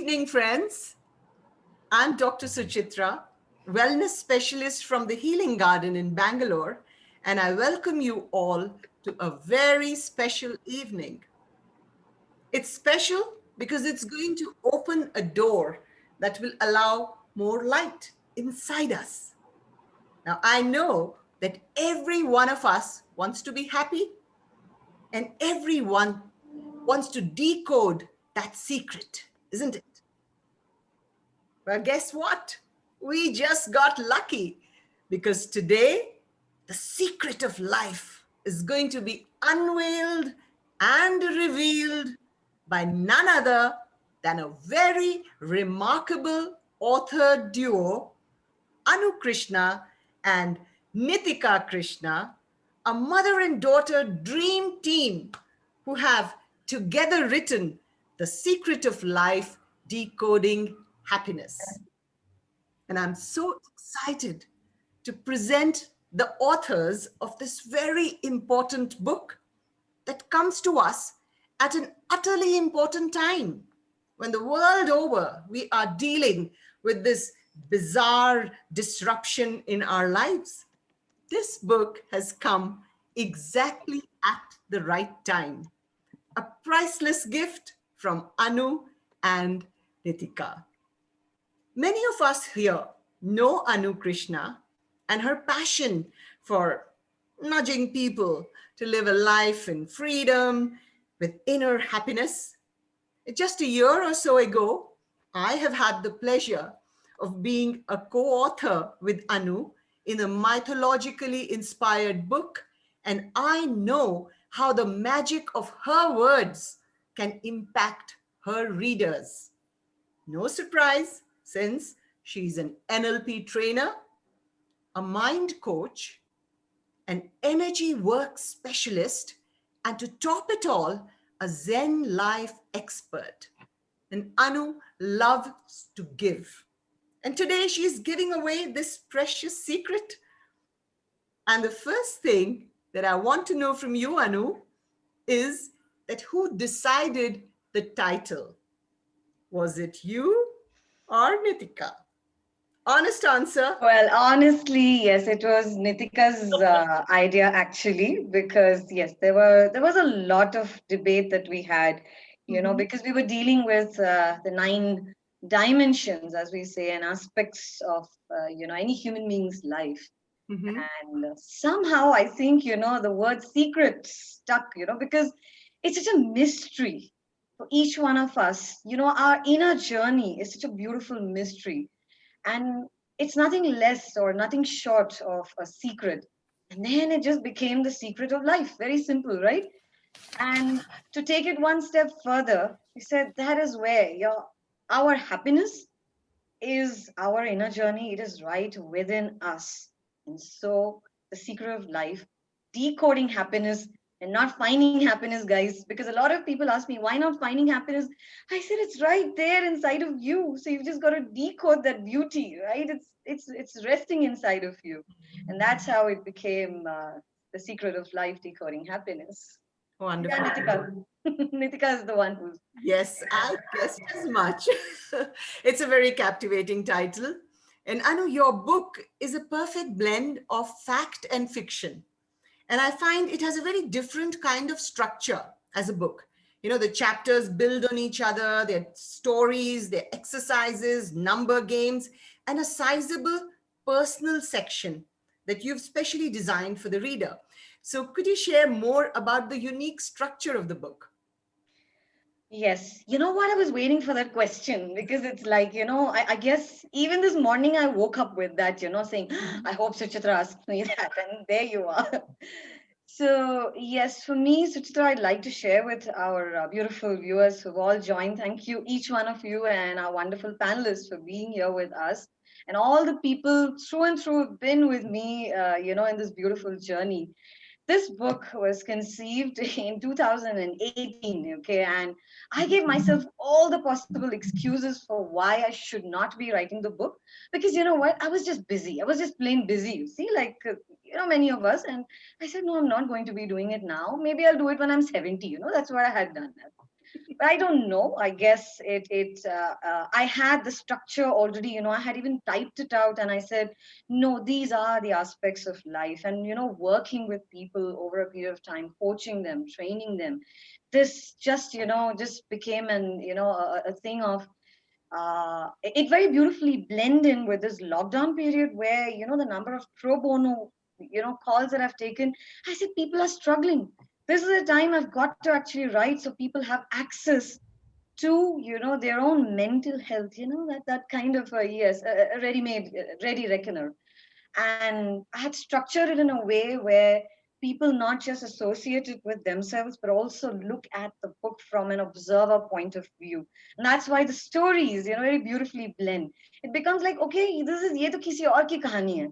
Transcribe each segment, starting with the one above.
evening, friends. I'm Dr. Suchitra, wellness specialist from the Healing Garden in Bangalore, and I welcome you all to a very special evening. It's special because it's going to open a door that will allow more light inside us. Now, I know that every one of us wants to be happy, and everyone wants to decode that secret, isn't it? Well, guess what? We just got lucky because today the secret of life is going to be unveiled and revealed by none other than a very remarkable author duo, Anu Krishna and Nithya Krishna, a mother and daughter dream team who have together written The Secret of Life, Decoding Happiness. And I'm so excited to present the authors of this very important book that comes to us at an utterly important time when the world over we are dealing with this bizarre disruption in our lives. This book has come exactly at the right time. A priceless gift from Anu and Nitika. Many of us here know Anu Krishna and her passion for nudging people to live a life in freedom with inner happiness. Just a year or so ago, I have had the pleasure of being a co-author with Anu in a mythologically inspired book, and I know how the magic of her words can impact her readers. No surprise, since she's an NLP trainer, a mind coach, an energy work specialist, and to top it all, a Zen life expert. And Anu loves to give. And today she's giving away this precious secret. And the first thing that I want to know from you, Anu, is that who decided the title? Was it you or Nitika? Honest answer. Well, honestly, yes, it was Nitika's idea actually, because yes, there was a lot of debate that we had, Mhm, because we were dealing with the nine dimensions, as we say, and aspects of any human being's life. mhm, And somehow I think the word secret stuck, because it's such a mystery for each one of us. Our inner journey is such a beautiful mystery, and it's nothing less or nothing short of a secret. And then it just became the secret of life. Very simple, right? And to take it one step further, he said that is where our happiness is, our inner journey. It is right within us. And so the secret of life, decoding happiness and not finding happiness, guys, because a lot of people ask me, why not finding happiness? I said it's right there inside of you. So you've just got to decode that beauty, right? It's resting inside of you. And that's how it became the secret of life, decoding happiness. Yeah, wonderful. Nitika. Nitika is the one who's Yes, I guessed as much. It's a very captivating title. And Anu, your book is a perfect blend of fact and fiction. And I find it has a very different kind of structure as a book. You know, the chapters build on each other, their stories, their exercises, number games, and a sizable personal section that you've specially designed for the reader. So, could you share more about the unique structure of the book? Yes, you know what? I was waiting for that question because it's like, I guess even this morning I woke up with that, saying, I hope Suchitra asked me that. And there you are. So, yes, for me, Suchitra, I'd like to share with our beautiful viewers who've all joined. Thank you, each one of you, and our wonderful panelists for being here with us. And all the people through and through have been with me, in this beautiful journey. This book was conceived in 2018, okay, and I gave myself all the possible excuses for why I should not be writing the book, because you know what, I was just busy. I was just plain busy, you see, like many of us. And I said, no, I'm not going to be doing it now. Maybe I'll do it when I'm 70. That's what I had done. But I don't know. I guess I had the structure already. I had even typed it out, and I said, no, these are the aspects of life. And working with people over a period of time, coaching them, training them. This just became a thing of it very beautifully blend in with this lockdown period where the number of pro bono calls that I've taken. I said people are struggling. This is a time I've got to actually write so people have access to their own mental health, that kind of yes, a ready made ready reckoner. And I had structured it in a way where people not just associate it with themselves but also look at the book from an observer point of view. And that's why the stories very beautifully blend. It becomes like, okay, this is ye to kisi aur ki kahani hai,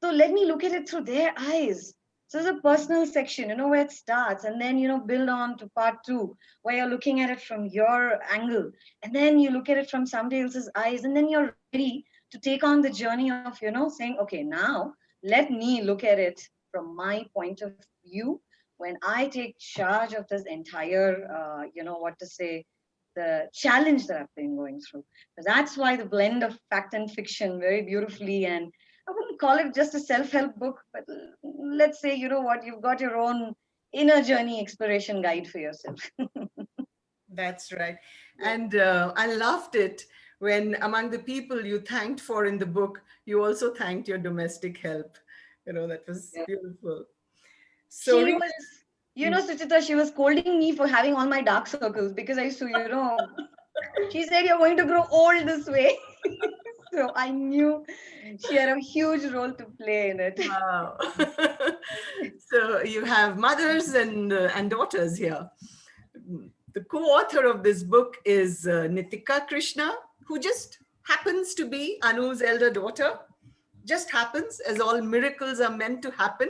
so let me look at it through their eyes. So there's a personal section, where it starts, and then build on to part two, where you're looking at it from your angle, and then you look at it from somebody else's eyes, and then you're ready to take on the journey of saying, okay, now let me look at it from my point of view when I take charge of this entire what to say, the challenge that I've been going through. So that's why the blend of fact and fiction very beautifully. And I wouldn't call it just a self-help book, but let's say, what, you've got your own inner journey exploration guide for yourself. That's right. And I loved it when among the people you thanked for in the book, you also thanked your domestic help. That was Yeah. beautiful. So, She was, Suchita, she was scolding me for having all my dark circles because I used to, she said, you're going to grow old this way. So I knew she had a huge role to play in it. wow. So you have mothers and daughters here. The co-author of this book is Nithya Krishna, who just happens to be Anu's elder daughter. Just happens, as all miracles are meant to happen.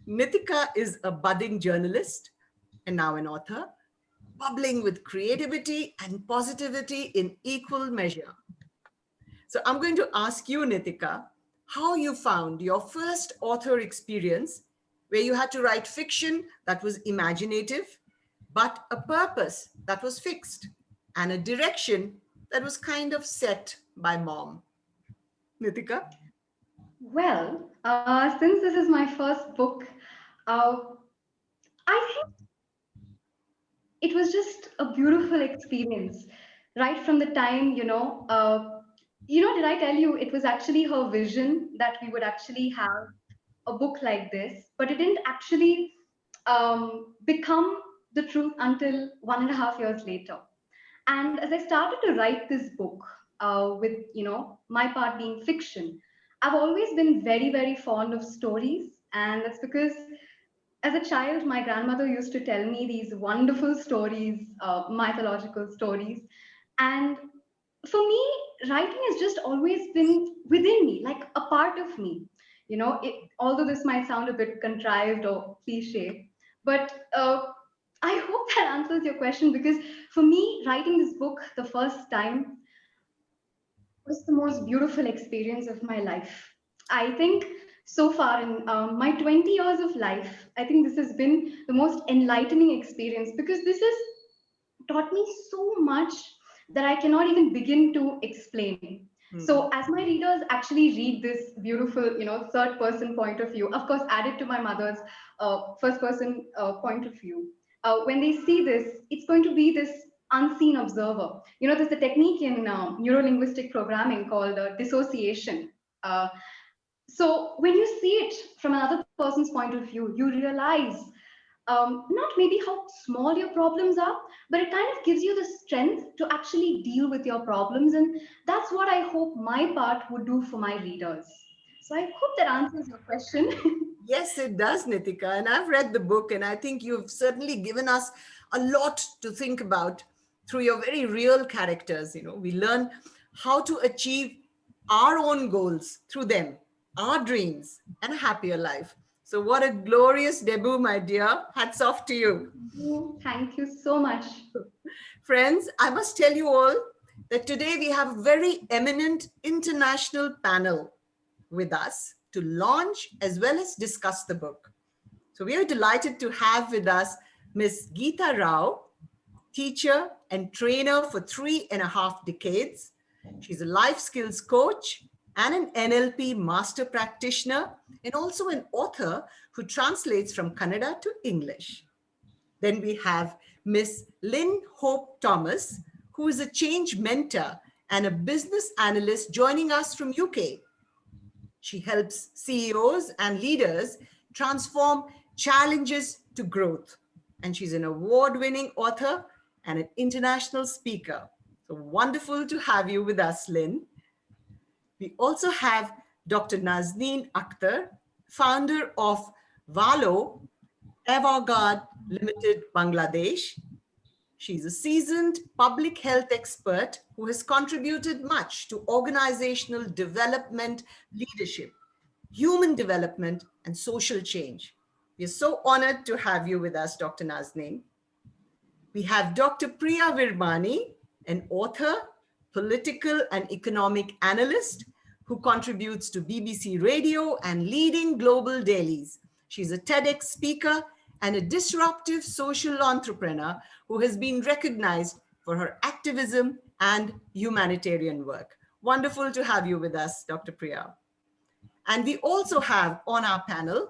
Nithika is a budding journalist and now an author, bubbling with creativity and positivity in equal measure. So I'm going to ask you, Nithika, how you found your first author experience where you had to write fiction that was imaginative, but a purpose that was fixed and a direction that was kind of set by mom. Nithika? Well, since this is my first book, uh, I think it was just a beautiful experience. Right from the time, did I tell you it was actually her vision that we would actually have a book like this, but it didn't actually become the truth until 1.5 years later. And as I started to write this book, with my part being fiction, I've always been very, very fond of stories, and that's because as a child, my grandmother used to tell me these wonderful stories, mythological stories, and for me, writing has just always been within me, like a part of me. Although this might sound a bit contrived or cliche, but I hope that answers your question because for me, writing this book the first time was the most beautiful experience of my life. I think so far in my 20 years of life, I think this has been the most enlightening experience because this has taught me so much that I cannot even begin to explain. So, Hmm. as my readers actually read this beautiful, third person point of view, of course, added to my mother's first person point of view, when they see this, it's going to be this unseen observer. There's a technique in neuro-linguistic programming called dissociation. Uh, so, when you see it from another person's point of view, you realize not maybe how small your problems are, but it kind of gives you the strength to actually deal with your problems. And that's what I hope my part would do for my readers. So I hope that answers your question. Yes, it does, Nitika. And I've read the book, and I think you've certainly given us a lot to think about through your very real characters. We learn how to achieve our own goals through them, our dreams, and a happier life. So, what a glorious debut, my dear. Hats off to you. Thank you so much. Friends, I must tell you all that today we have a very eminent international panel with us to launch as well as discuss the book. So we are delighted to have with us Miss Geeta Rao. teacher and trainer for 3.5 decades. She's a life skills coach and an NLP master practitioner, and also an author who translates from Kannada to English. Then we have Miss Lynn Hope Thomas, who is a change mentor and a business analyst joining us from UK. She helps CEOs and leaders transform challenges to growth. And she's an award-winning author and an international speaker. So wonderful to have you with us, Lynn. We also have Dr. Nazneen Akhtar, founder of Valo Avantgarde Limited, Bangladesh. She's a seasoned public health expert who has contributed much to organizational development, leadership, human development, and social change. We are so honored to have you with us, Dr. Nazneen. We have Dr. Priya Virmani, an author, political and economic analyst who contributes to BBC Radio and leading global dailies. She's a TEDx speaker and a disruptive social entrepreneur who has been recognized for her activism and humanitarian work. Wonderful to have you with us, Dr. Priya. And we also have on our panel,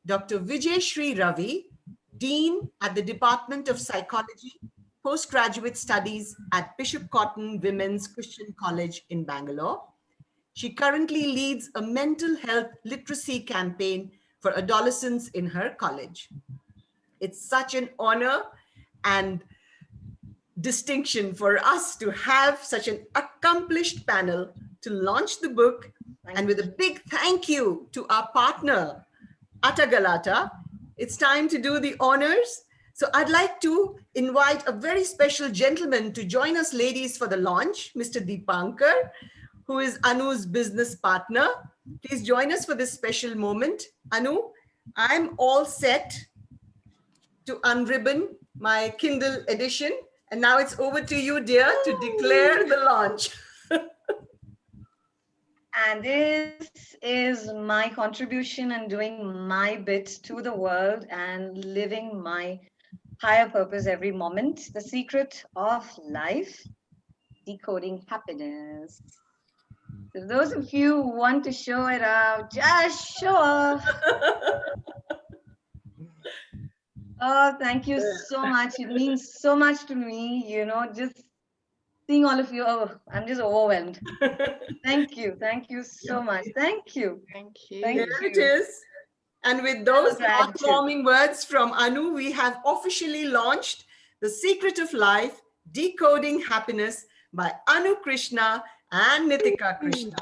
Dr. Vijay Sri Ravi, Dean at the Department of Psychology, Postgraduate Studies at Bishop Cotton Women's Christian College in Bangalore. She currently leads a mental health literacy campaign for adolescents in her college. It's such an honor and distinction for us to have such an accomplished panel to launch the book. And with a big thank you to our partner, Atagalata, it's time to do the honors. So I'd like to invite a very special gentleman to join us, ladies, for the launch, Mr. Deepankar, who is Anu's business partner. Please join us for this special moment. Anu, I'm all set to unribbon my Kindle edition. And now it's over to you, dear, to declare the launch. And this is my contribution and doing my bit to the world and living my higher purpose every moment. The secret of life, decoding happiness. So those of you who want to show it out, just show off. Oh, thank you so much. It means so much to me, just seeing all of you. Oh, I'm just overwhelmed. Thank you. Thank you so much. Thank you. Thank you. Thank There it you. is. And with those Gratitude. heartwarming words from Anu, we have officially launched The Secret of Life, Decoding Happiness by Anu Krishna and Nithya Krishna.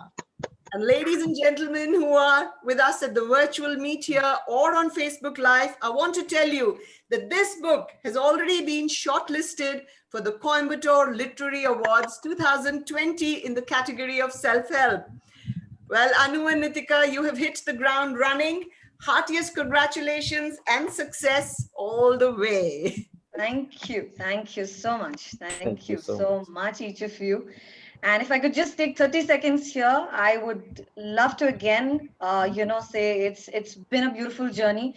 And ladies and gentlemen who are with us at the virtual meet here or on Facebook Live, I want to tell you that this book has already been shortlisted for the Coimbatore Literary Awards 2020 in the category of self-help. Well, Anu and Nithya, you have hit the ground running. Heartiest congratulations and success all the way. Thank you. Thank you so much. Thank you so much, each of you. And if I could just take 30 seconds here, I would love to again, say it's been a beautiful journey.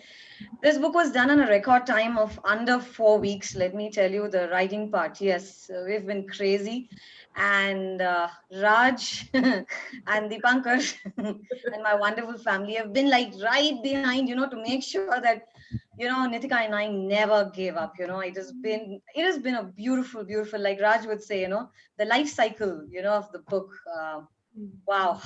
This book was done in a record time of under 4 weeks. Let me tell you, the writing part, yes, we've been crazy. And Raj and Deepankar and my wonderful family have been like right behind, to make sure that, Nithya and I never gave up. It has been a beautiful, beautiful, like Raj would say, the life cycle, of the book. Wow,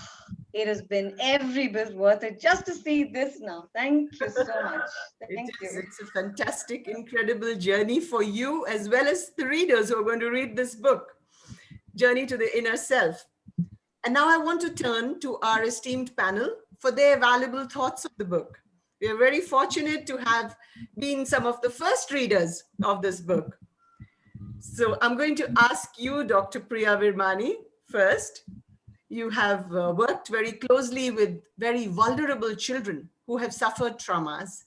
it has been every bit worth it just to see this now. Thank you so much. Thank you. It's a fantastic, incredible journey for you as well as the readers who are going to read this book, Journey to the Inner Self. And now I want to turn to our esteemed panel for their valuable thoughts of the book. We are very fortunate to have been some of the first readers of this book. So I'm going to ask you, Dr. Priya Virmani, first. You have worked very closely with very vulnerable children who have suffered traumas.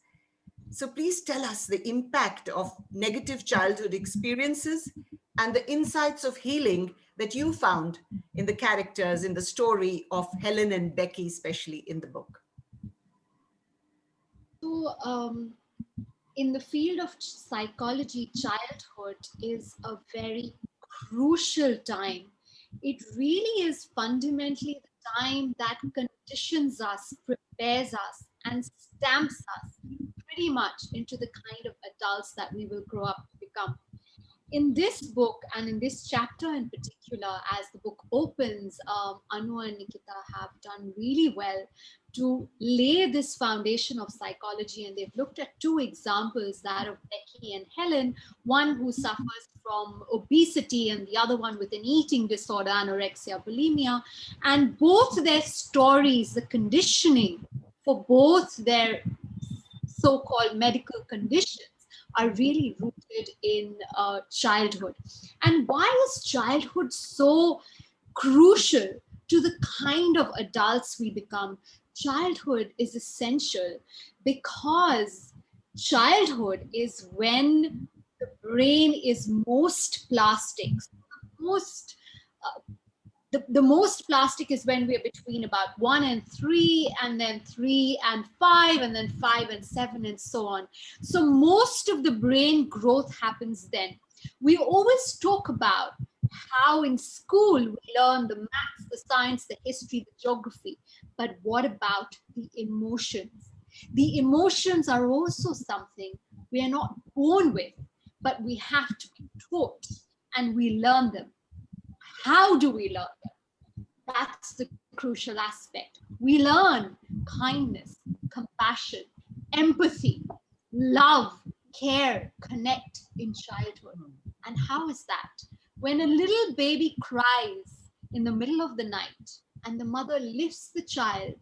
So please tell us the impact of negative childhood experiences and the insights of healing that you found in the characters in the story of Helen and Becky, especially in the book. So in the field of psychology, childhood is a very crucial time. It really is fundamentally the time that conditions us, prepares us, and stamps us pretty much into the kind of adults that we will grow up to become. In this book and in this chapter in particular, as the book opens, Anu and Nikita have done really well to lay this foundation of psychology, and they've looked at two examples, that of Becky and Helen, one who suffers from obesity and the other one with an eating disorder, anorexia, bulimia, and both their stories, the conditioning for both their so-called medical conditions are really rooted in childhood. And why is childhood so crucial to the kind of adults we become? Childhood is essential because childhood is when the brain is most plastic, most the most plastic is when we're between about 1 and 3, and then 3 and 5, and then 5 and 7, and so on. So most of the brain growth happens then. We always talk about how in school we learn the maths, the science, the history, the geography. But what about the emotions? The emotions are also something we are not born with, but we have to be taught, and we learn them. How do we learn them? That's the crucial aspect. We learn kindness, compassion, empathy, love, care, connect in childhood. And how is that? When a little baby cries in the middle of the night and the mother lifts the child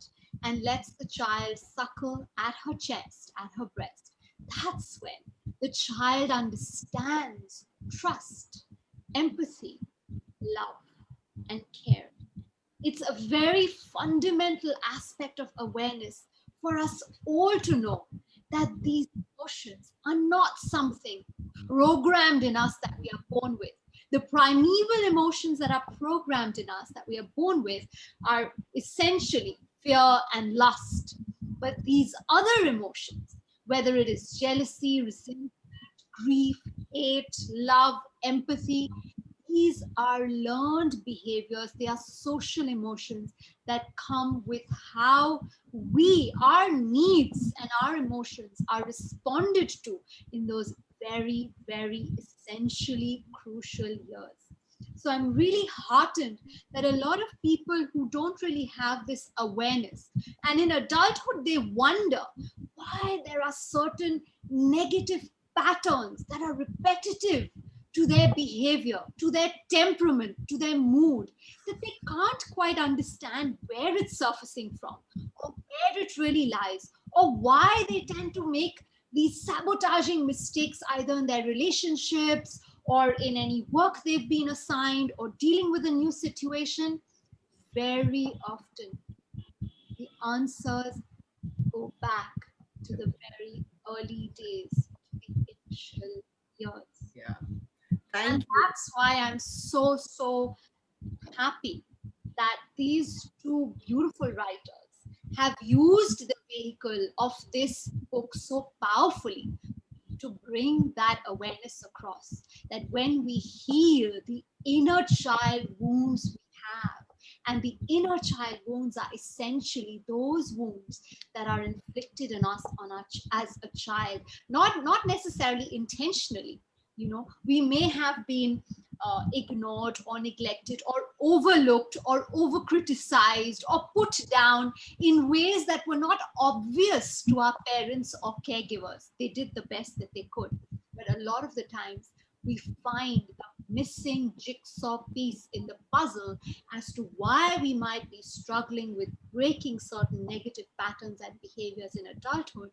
and lets the child suckle at her chest, at her breast, that's when the child understands trust, empathy, love, and care. It's a very fundamental aspect of awareness for us all to know that these emotions are not something programmed in us that we are born with. The primeval emotions that are programmed in us that we are born with are essentially fear and lust. But these other emotions, whether it is jealousy, resentment, grief, hate, love, empathy, these are learned behaviors. They are social emotions that come with how our needs and our emotions are responded to in those very, very essentially crucial years. So I'm really heartened that a lot of people who don't really have this awareness, and in adulthood, they wonder why there are certain negative patterns that are repetitive to their behavior, to their temperament, to their mood, that they can't quite understand where it's surfacing from, or where it really lies, or why they tend to make these sabotaging mistakes either in their relationships or in any work they've been assigned or dealing with a new situation. Very often, the answers go back to the very early days, to the initial years. Yeah. And Thank you. that's why I'm so, so happy that these two beautiful writers have used the vehicle of this book so powerfully to bring that awareness across, that when we heal the inner child wounds we have, and the inner child wounds are essentially those wounds that are inflicted on us as a child, not necessarily intentionally. We may have been ignored or neglected or overlooked or over criticized or put down in ways that were not obvious to our parents or caregivers. They did the best that they could. But a lot of the times, we find the missing jigsaw piece in the puzzle as to why we might be struggling with breaking certain negative patterns and behaviors in adulthood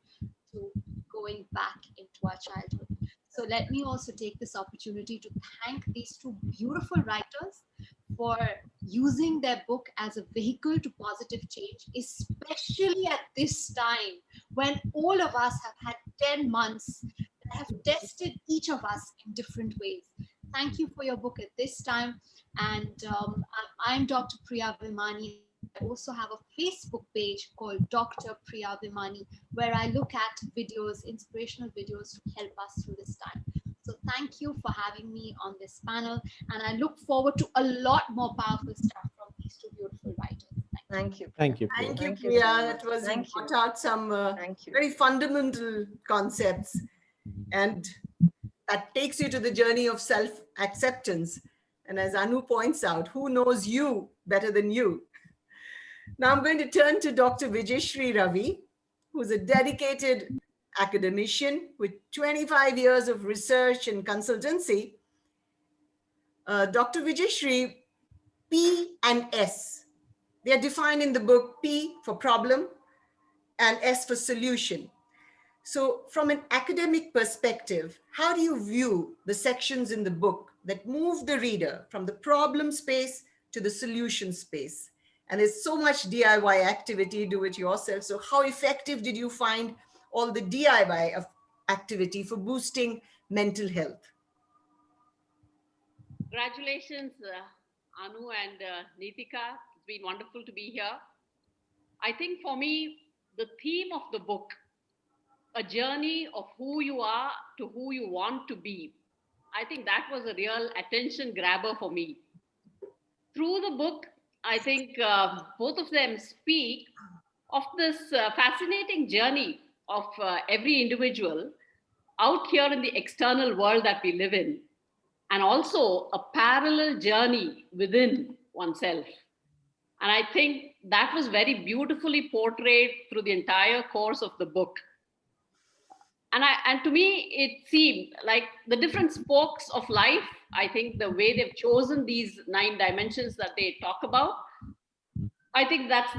to going back into our childhood. So let me also take this opportunity to thank these two beautiful writers for using their book as a vehicle to positive change, especially at this time when all of us have had 10 months that have tested each of us in different ways. Thank you for your book at this time. And I'm Dr. Priya Vimani. I also have a Facebook page called Dr. Priya Vimani, where I look at videos, inspirational videos to help us through this time. So thank you for having me on this panel, and I look forward to a lot more powerful stuff from these two beautiful writers. Thank you. Thank you, Priya. Thank you, Priya. Thank you, Thank you Priya. so That much. was, you Thank you. brought out some Thank you. very fundamental concepts, and that takes you to the journey of self acceptance. And as Anu points out, who knows you better than you? Now I'm going to turn to Dr. Vijayashree Ravi, who's a dedicated academician with 25 years of research and consultancy. Dr. Vijayashree, P and S, they are defined in the book: P for problem and S for solution. So, from an academic perspective, how do you view the sections in the book that move the reader from the problem space to the solution space? And there's so much DIY activity, do it yourself. So, how effective did you find all the DIY of activity for boosting mental health? Congratulations, Anu and Nithya. It's been wonderful to be here. I think for me, the theme of the book, a journey of who you are to who you want to be, I think that was a real attention grabber for me. Through the book, I think both of them speak of this fascinating journey of every individual out here in the external world that we live in, and also a parallel journey within oneself. And I think that was very beautifully portrayed through the entire course of the book. And to me, it seemed like the different spokes of life. I think the way they've chosen these 9 dimensions that they talk about, I think that's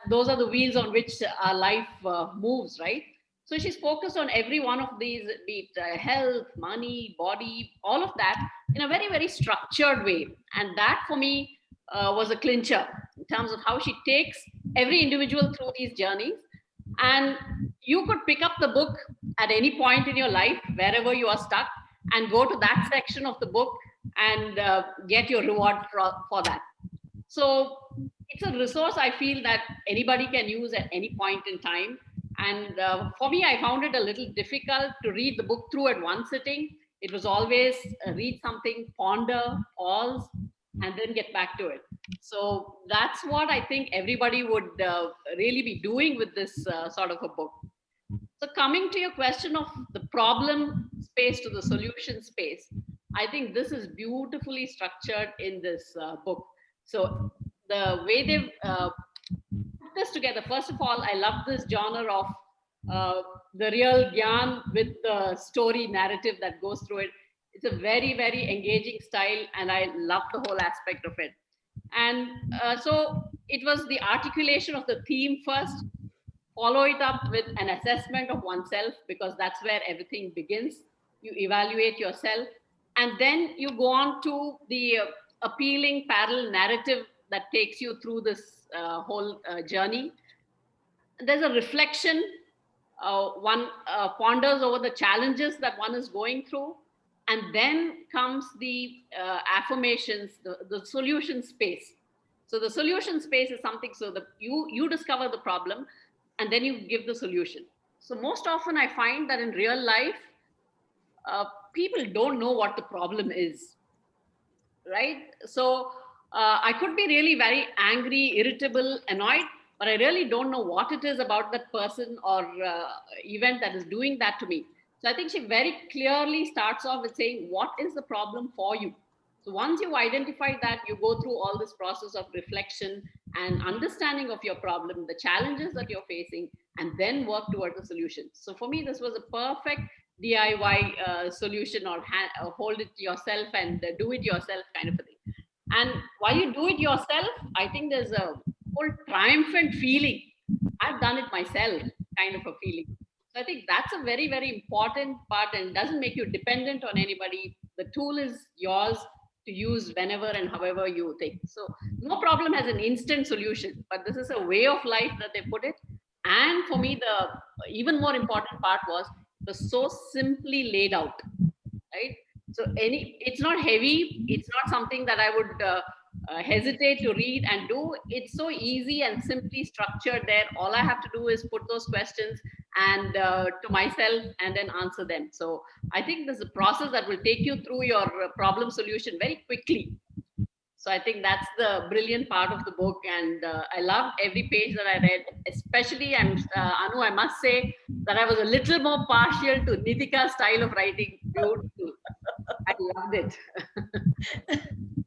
those are the wheels on which our life moves, right? So she's focused on every one of these, be it health, money, body, all of that, in a very, very structured way. And that for me was a clincher in terms of how she takes every individual through these journeys. And you could pick up the book at any point in your life, wherever you are stuck, and go to that section of the book and get your reward for that. So it's a resource I feel that anybody can use at any point in time. And for me, I found it a little difficult to read the book through at one sitting. It was always read something, ponder, pause, and then get back to it. So that's what I think everybody would really be doing with this sort of a book. So coming to your question of the problem space to the solution space, I think this is beautifully structured in this book. So the way they've put this together, first of all, I love this genre of the real gyan with the story narrative that goes through it. It's a very, very engaging style, and I love the whole aspect of it. And so it was the articulation of the theme first, follow it up with an assessment of oneself, because that's where everything begins. You evaluate yourself, and then you go on to the appealing parallel narrative that takes you through this whole journey. There's a reflection. One ponders over the challenges that one is going through, and then comes the affirmations, the solution space. So the solution space is something, so that you discover the problem, and then you give the solution. So most often I find that in real life, people don't know what the problem is, right? So I could be really very angry, irritable, annoyed, but I really don't know what it is about that person or event that is doing that to me. So I think she very clearly starts off with saying, what is the problem for you? So once you identify that, you go through all this process of reflection and understanding of your problem, the challenges that you're facing, and then work towards the solution. So for me, this was a perfect DIY solution, or hold it yourself and do it yourself kind of a thing. And while you do it yourself, I think there's a whole triumphant feeling. I've done it myself kind of a feeling. So I think that's a very, very important part, and doesn't make you dependent on anybody. The tool is yours to use whenever and however you think. So no problem has an instant solution, but this is a way of life that they put it. And for me, the even more important part was the so simply laid out, right? So it's not heavy. It's not something that I would hesitate to read and do. It's so easy and simply structured there. All I have to do is put those questions and to myself and then answer them. So I think there's a process that will take you through your problem solution very quickly. So I think that's the brilliant part of the book, and I loved every page that I read. Especially, Anu, I must say that I was a little more partial to Nithika's style of writing. Beautiful, I loved it.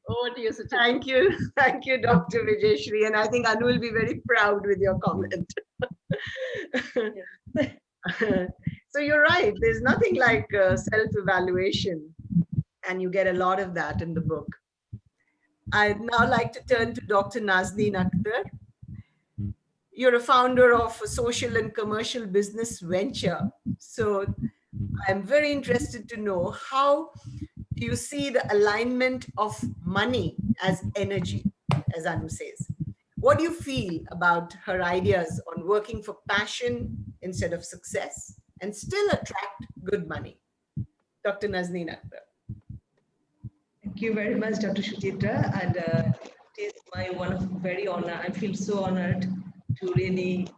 Over to you, Suchitra. Thank you, Dr. Vijayashri, and I think Anu will be very proud with your comment. So you're right. There's nothing like self-evaluation, and you get a lot of that in the book. I'd now like to turn to Dr. Nazneen Akhtar. You're a founder of a social and commercial business venture. So I'm very interested to know, how do you see the alignment of money as energy, as Anu says? What do you feel about her ideas on working for passion instead of success and still attract good money? Dr. Nazneen Akhtar. Thank you very much, Dr. Suchitra, and it is my very honor. I feel so honored to really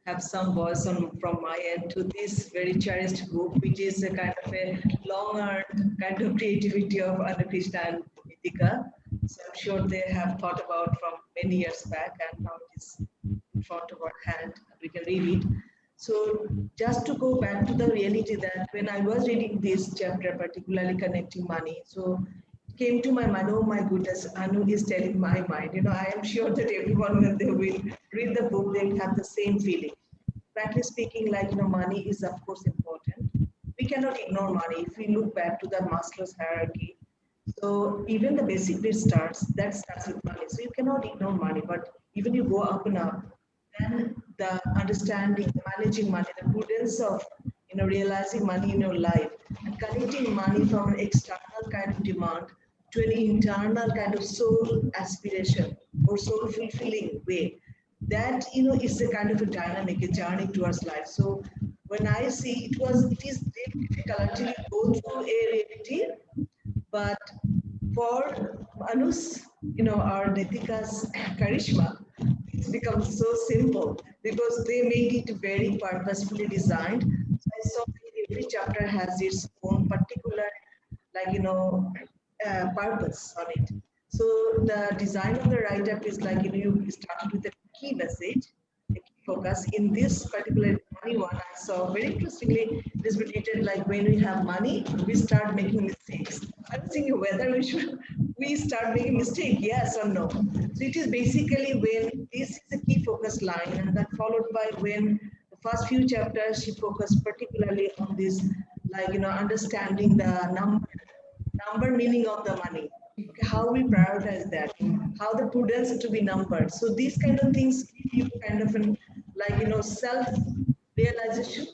have some voice from my end to this very cherished book, which is a kind of a long-earned kind of creativity of Krishna and Nithya. So I'm sure they have thought about from many years back, and now it is in front of our hand. We can read it. So just to go back to the reality that when I was reading this chapter, particularly connecting money, so it came to my mind, oh my goodness, Anu is telling my mind. I am sure that everyone, when they will read the book, they will have the same feeling. Frankly speaking, money is of course important. We cannot ignore money. If we look back to the Maslow's hierarchy, so even the basic need starts with money. So you cannot ignore money, but even you go up and up, then the understanding, the managing money, the prudence of realizing money in your life and connecting money from an external kind of demand to an internal kind of soul aspiration or soul fulfilling way. That is a kind of a dynamic, a journey towards life. So when I see it is really difficult until you go through a reality, but for Anu's, our Nithika's charisma, it's become so simple because they made it very purposefully designed. So I saw that every chapter has its own particular, purpose on it. So the design of the write-up is you started with a key message, a key focus. In this particular money one, I saw very interestingly, it is related like when we have money, we start making mistakes. I was thinking whether we start making mistake, yes or no. So it is basically when this is a key focus line, and then followed by when the first few chapters she focused particularly on this, understanding the number meaning of the money. Okay, how we prioritize that, how the prudence to be numbered. So these kind of things give you kind of an self-realization,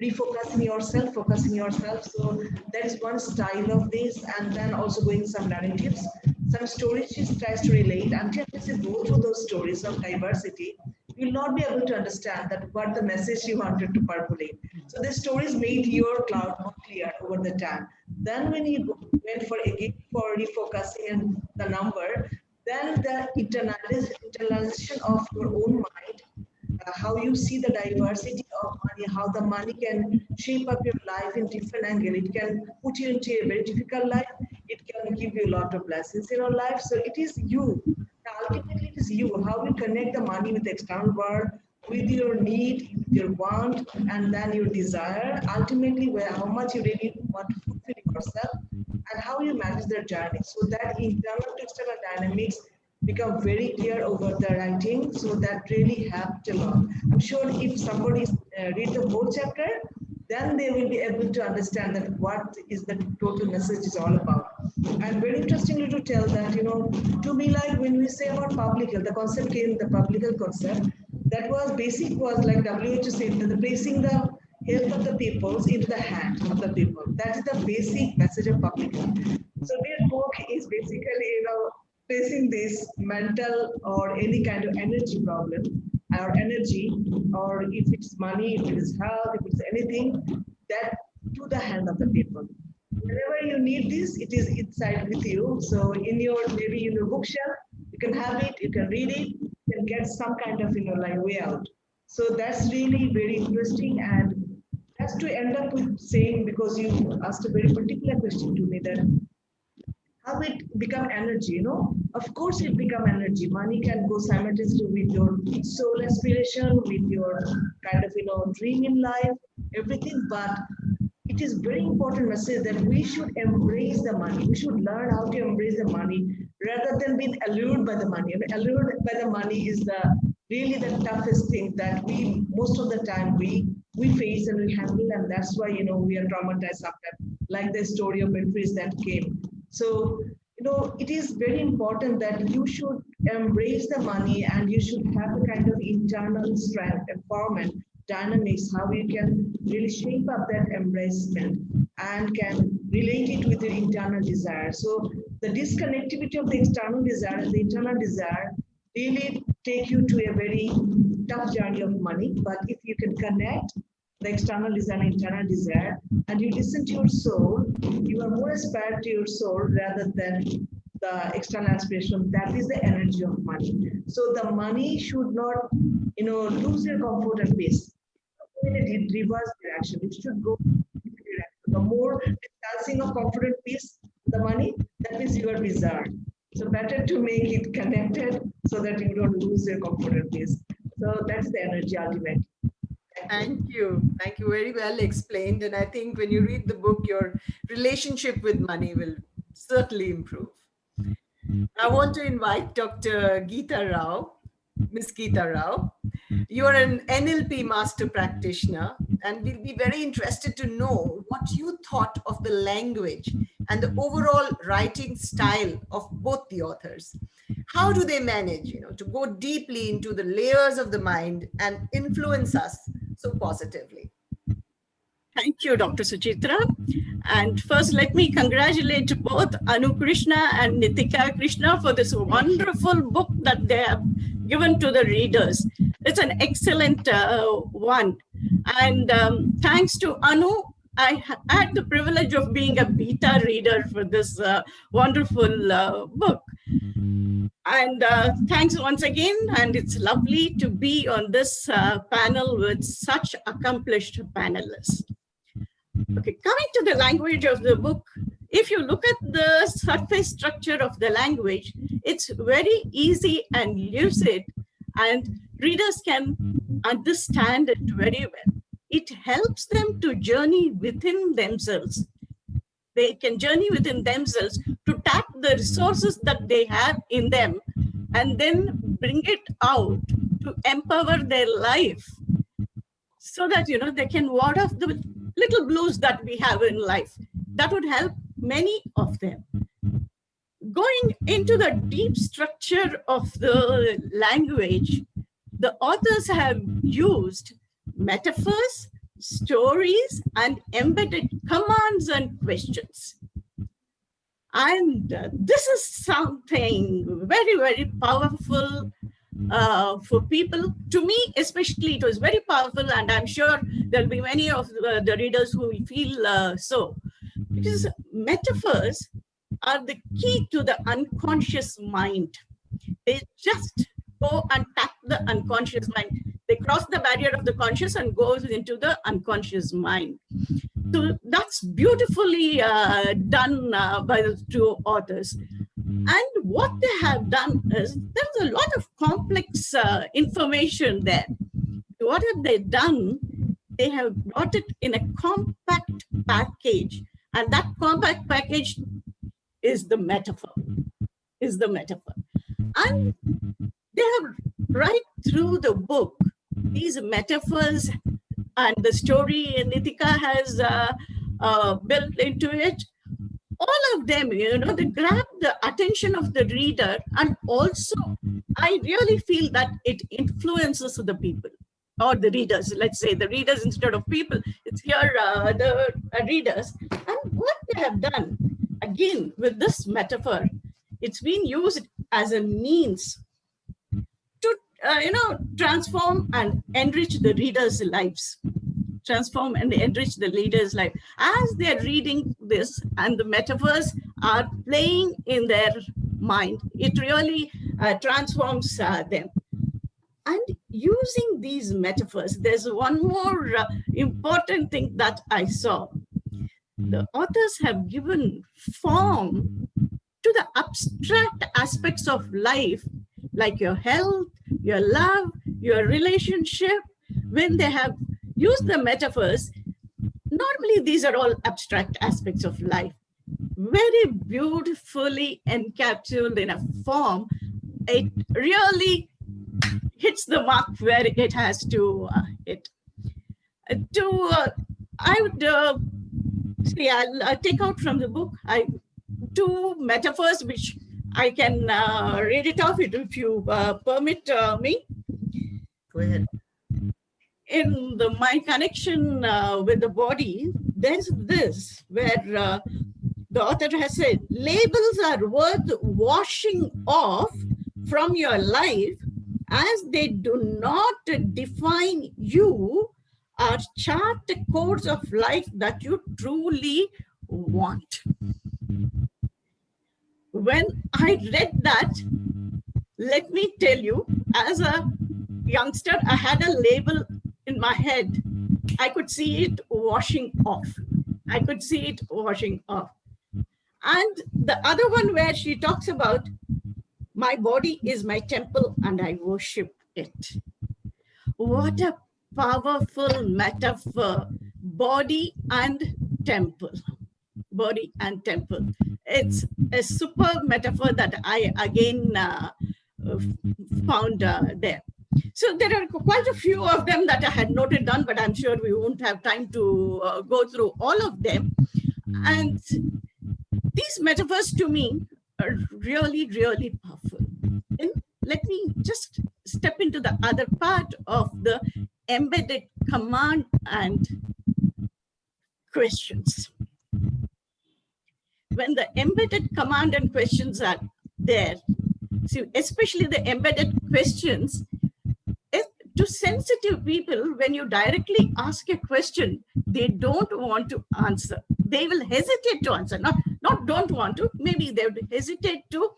refocusing yourself, focusing yourself. So that is one style of this, and then also going some narratives, some stories she tries to relate. Until you go through those stories of diversity, you will not be able to understand that what the message you wanted to percolate. So the stories made your cloud more clear over the time. Then when you went for refocusing and the number, then the internalization of your own mind, how you see the diversity of money, how the money can shape up your life in different angle. It can put you into a very difficult life. It can give you a lot of blessings in your life. So it is you. Ultimately, it is you. How you connect the money with the external world, with your need, with your want, and then your desire. Ultimately, how much you really want to fulfill yourself, and how you manage their journey. So that internal to external dynamics become very clear over the writing. So that really helped a lot. I'm sure if somebody read the whole chapter, then they will be able to understand that what is the total message is all about. And very interestingly to tell that, to me, like when we say about public health, the concept came, the public health concept, that was basic, was like WHO said, that placing the health of the peoples into the hand of the people. That is the basic message of public health. So their book is basically, facing this mental or any kind of energy problem or energy, or if it's money, if it is health, if it's anything, that to the hand of the people. whenever you need this, it is inside with you. So in your, maybe in your bookshelf, you can have it, you can read it, you can get some kind of, like way out. So that's really very interesting. And that's to end up with saying, because you asked a very particular question to me, that how it become energy. Of course it become energy. Money can go simultaneously with your soul aspiration, with your kind of dream in life, everything. But it is very important message that we should embrace the money. We should learn how to embrace the money rather than being allured by the money. Allured by the money is the really the toughest thing that we most of the time we face and we handle, and that's why we are traumatized after, like the story of Beatrice that came. So it is very important that you should embrace the money, and you should have a kind of internal strength, empowerment, dynamics, how you can really shape up that embracement and can relate it with your internal desire. So the disconnectivity of the external desire and the internal desire really take you to a very tough journey of money. But if you can connect the external desire and internal desire, and you listen to your soul, you are more aspired to your soul rather than the external aspiration. That is the energy of money. So the money should not, lose your comfort and peace. In a reverse direction, it should go in a direction. The more distancing of comfort and peace, the money, that means you are bizarre. So better to make it connected so that you don't lose your comfort and peace. So that's the energy ultimate. Thank you. Thank you. Very well explained. And I think when you read the book, your relationship with money will certainly improve. I want to invite Dr. Geeta Rao, Miss Geeta Rao. You are an NLP master practitioner, and we'll be very interested to know what you thought of the language and the overall writing style of both the authors. How do they manage, to go deeply into the layers of the mind and influence us so positively? Thank you, Dr. Suchitra. And first, let me congratulate both Anu Krishna and Nithya Krishna for this wonderful book that they have given to the readers. It's an excellent one. And thanks to Anu, I had the privilege of being a beta reader for this wonderful book. And thanks once again. And it's lovely to be on this panel with such accomplished panelists. Okay, coming to the language of the book, if you look at the surface structure of the language, it's very easy and lucid, and readers can understand it very well. It helps them to journey within themselves. They can journey within themselves to tap the resources that they have in them and then bring it out to empower their life so that, they can ward off the little blues that we have in life. That would help many of them. Going into the deep structure of the language, the authors have used metaphors, stories, and embedded commands and questions. And this is something very, very powerful for people. To me, especially, it was very powerful, and I'm sure there'll be many of the readers who will feel so. Because metaphors are the key to the unconscious mind. They just go and tap the unconscious mind. They cross the barrier of the conscious and goes into the unconscious mind. So that's beautifully done by the two authors. And what they have done is there's a lot of complex information there. What have they done? They have brought it in a compact package, and that compact package is the metaphor. And they have right through the book these metaphors and the story Nithya has built into it. All of them, they grab the attention of the reader, and also I really feel that it influences the people or the readers. Let's say the readers instead of people. It's here the readers. And what they have done, again, with this metaphor, it's been used as a means to, transform and enrich the readers' lives. transform and enrich the leader's life. As they're reading this and the metaphors are playing in their mind, it really transforms them. And using these metaphors, there's one more important thing that I saw. The authors have given form to the abstract aspects of life, like your health, your love, your relationship. When they have used the metaphors, normally these are all abstract aspects of life, very beautifully encapsulated in a form. It really hits the mark where it has to hit. I would say I'll take out from the book two metaphors which I can read it off if you permit me. Go ahead. In my connection with the body, there's this where the author has said, labels are worth washing off from your life as they do not define you or chart a course of life that you truly want. When I read that, let me tell you, as a youngster, I had a label in my head. I could see it washing off. I could see it washing off. And the other one where she talks about, my body is my temple and I worship it. What a powerful metaphor, body and temple. Body and temple. It's a super metaphor that I again found there. So there are quite a few of them that I had noted down, but I'm sure we won't have time to go through all of them. And these metaphors to me are really, really powerful. And let me just step into the other part of the embedded command and questions. When the embedded command and questions are there, see, especially the embedded questions, to sensitive people, when you directly ask a question, they don't want to answer. They will hesitate to answer. Not don't want to, maybe they would hesitate to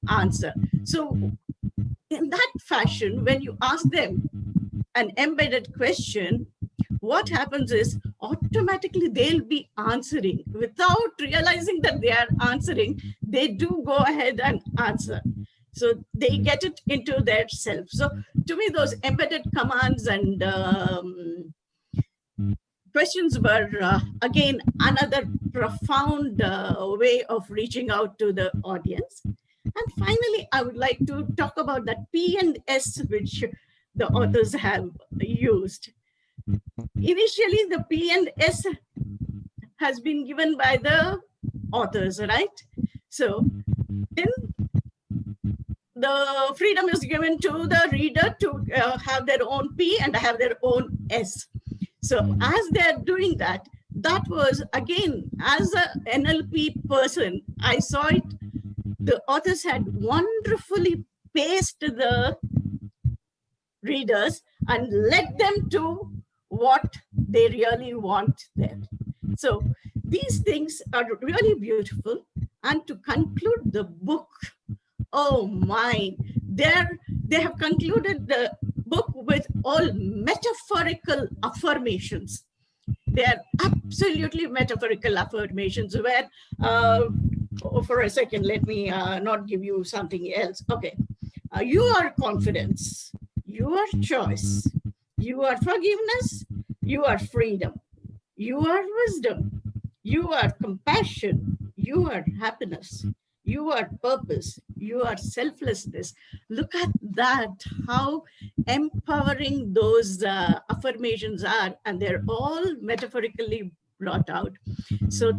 answer. So in that fashion, when you ask them an embedded question, what happens is automatically they'll be answering without realizing that they are answering. They do go ahead and answer. So they get it into their self. So to me, those embedded commands and questions were, again, another profound way of reaching out to the audience. And finally, I would like to talk about that P and S, which the authors have used. Initially, the P and S has been given by the authors, right? So then the freedom is given to the reader to have their own P and have their own S. So as they're doing that, that was, again, as an NLP person, I saw it, the authors had wonderfully paced the readers and led them to what they really want there. So these things are really beautiful. And to conclude the book, oh my, they have concluded the book with all metaphorical affirmations. They are absolutely metaphorical affirmations where, for a second, let me not give you something else. Okay. Your confidence, your choice, your forgiveness, your freedom, your wisdom, your compassion, your happiness, your purpose, your selflessness. Look at that, how empowering those affirmations are, and they're all metaphorically brought out. So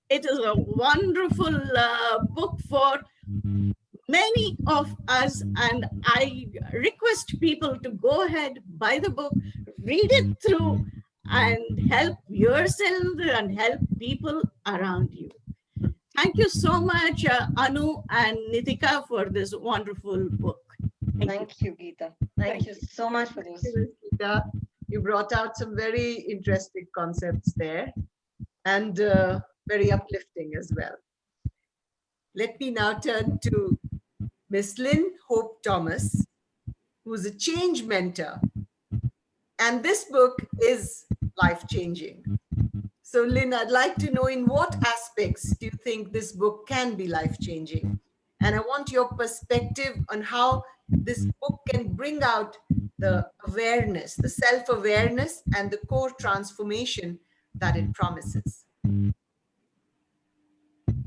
it is a wonderful book for many of us, and I request people to go ahead, buy the book, read it through, and help yourself and help people around you. Thank you so much, Anu and Nithya, for this wonderful book. Thank you, Geeta. Thank you so much for this. Geeta. You brought out some very interesting concepts there, and very uplifting as well. Let me now turn to Miss Lynn Hope Thomas, who's a change mentor. And this book is life-changing. So, Lynn, I'd like to know, in what aspects do you think this book can be life-changing? And I want your perspective on how this book can bring out the awareness, the self-awareness, and the core transformation that it promises.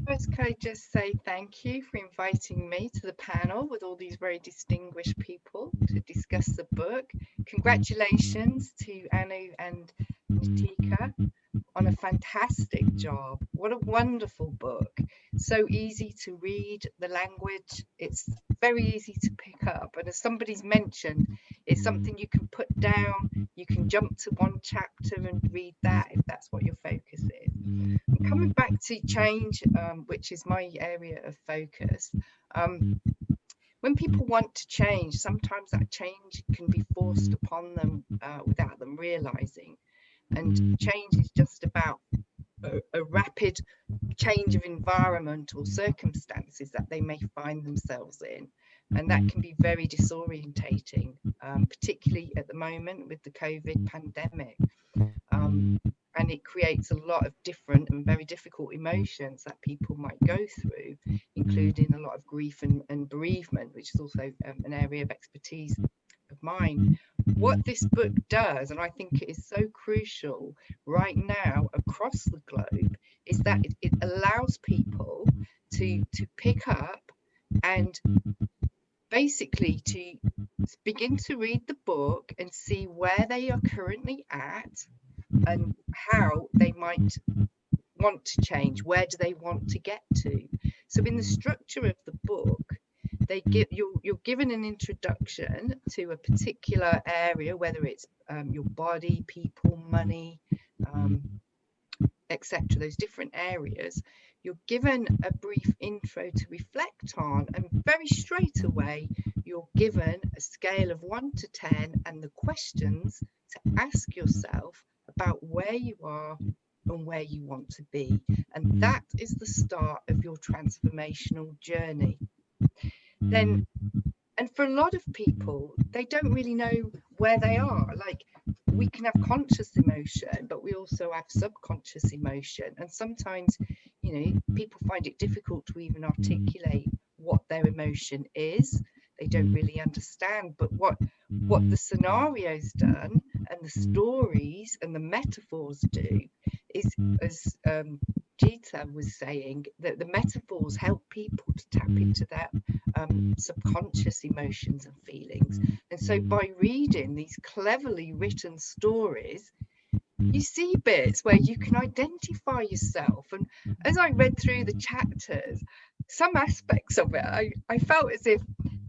First, can I just say thank you for inviting me to the panel with all these very distinguished people to discuss the book. Congratulations to Anu and Nithya on a fantastic job. What a wonderful book. So easy to read, the language, it's very easy to pick up. And as somebody's mentioned, it's something you can put down, you can jump to one chapter and read that if that's what your focus is. And coming back to change, which is my area of focus, when people want to change, sometimes that change can be forced upon them without them realizing. And change is just about a rapid change of environment or circumstances that they may find themselves in. And that can be very disorientating, particularly at the moment with the COVID pandemic. And it creates a lot of different and very difficult emotions that people might go through, including a lot of grief and bereavement, which is also an area of expertise of mine. What this book does, and I think it is so crucial right now across the globe, is that it allows people to pick up and basically to begin to read the book and see where they are currently at and how they might want to change. Where do they want to get to? So in the structure of the book, you're given an introduction to a particular area, whether it's your body, people, money, etc. Those different areas. You're given a brief intro to reflect on, and very straight away you're given a scale of 1 to 10 and the questions to ask yourself about where you are and where you want to be. And that is the start of your transformational journey. Then, and for a lot of people, they don't really know where they are. Like, we can have conscious emotion, but we also have subconscious emotion. And sometimes, you know, people find it difficult to even articulate what their emotion is. They don't really understand. But what the scenario's done and the stories and the metaphors do is, as Gita was saying, that the metaphors help people to tap into their subconscious emotions and feelings. And so by reading these cleverly written stories, you see bits where you can identify yourself. And as I read through the chapters, some aspects of it, I felt as if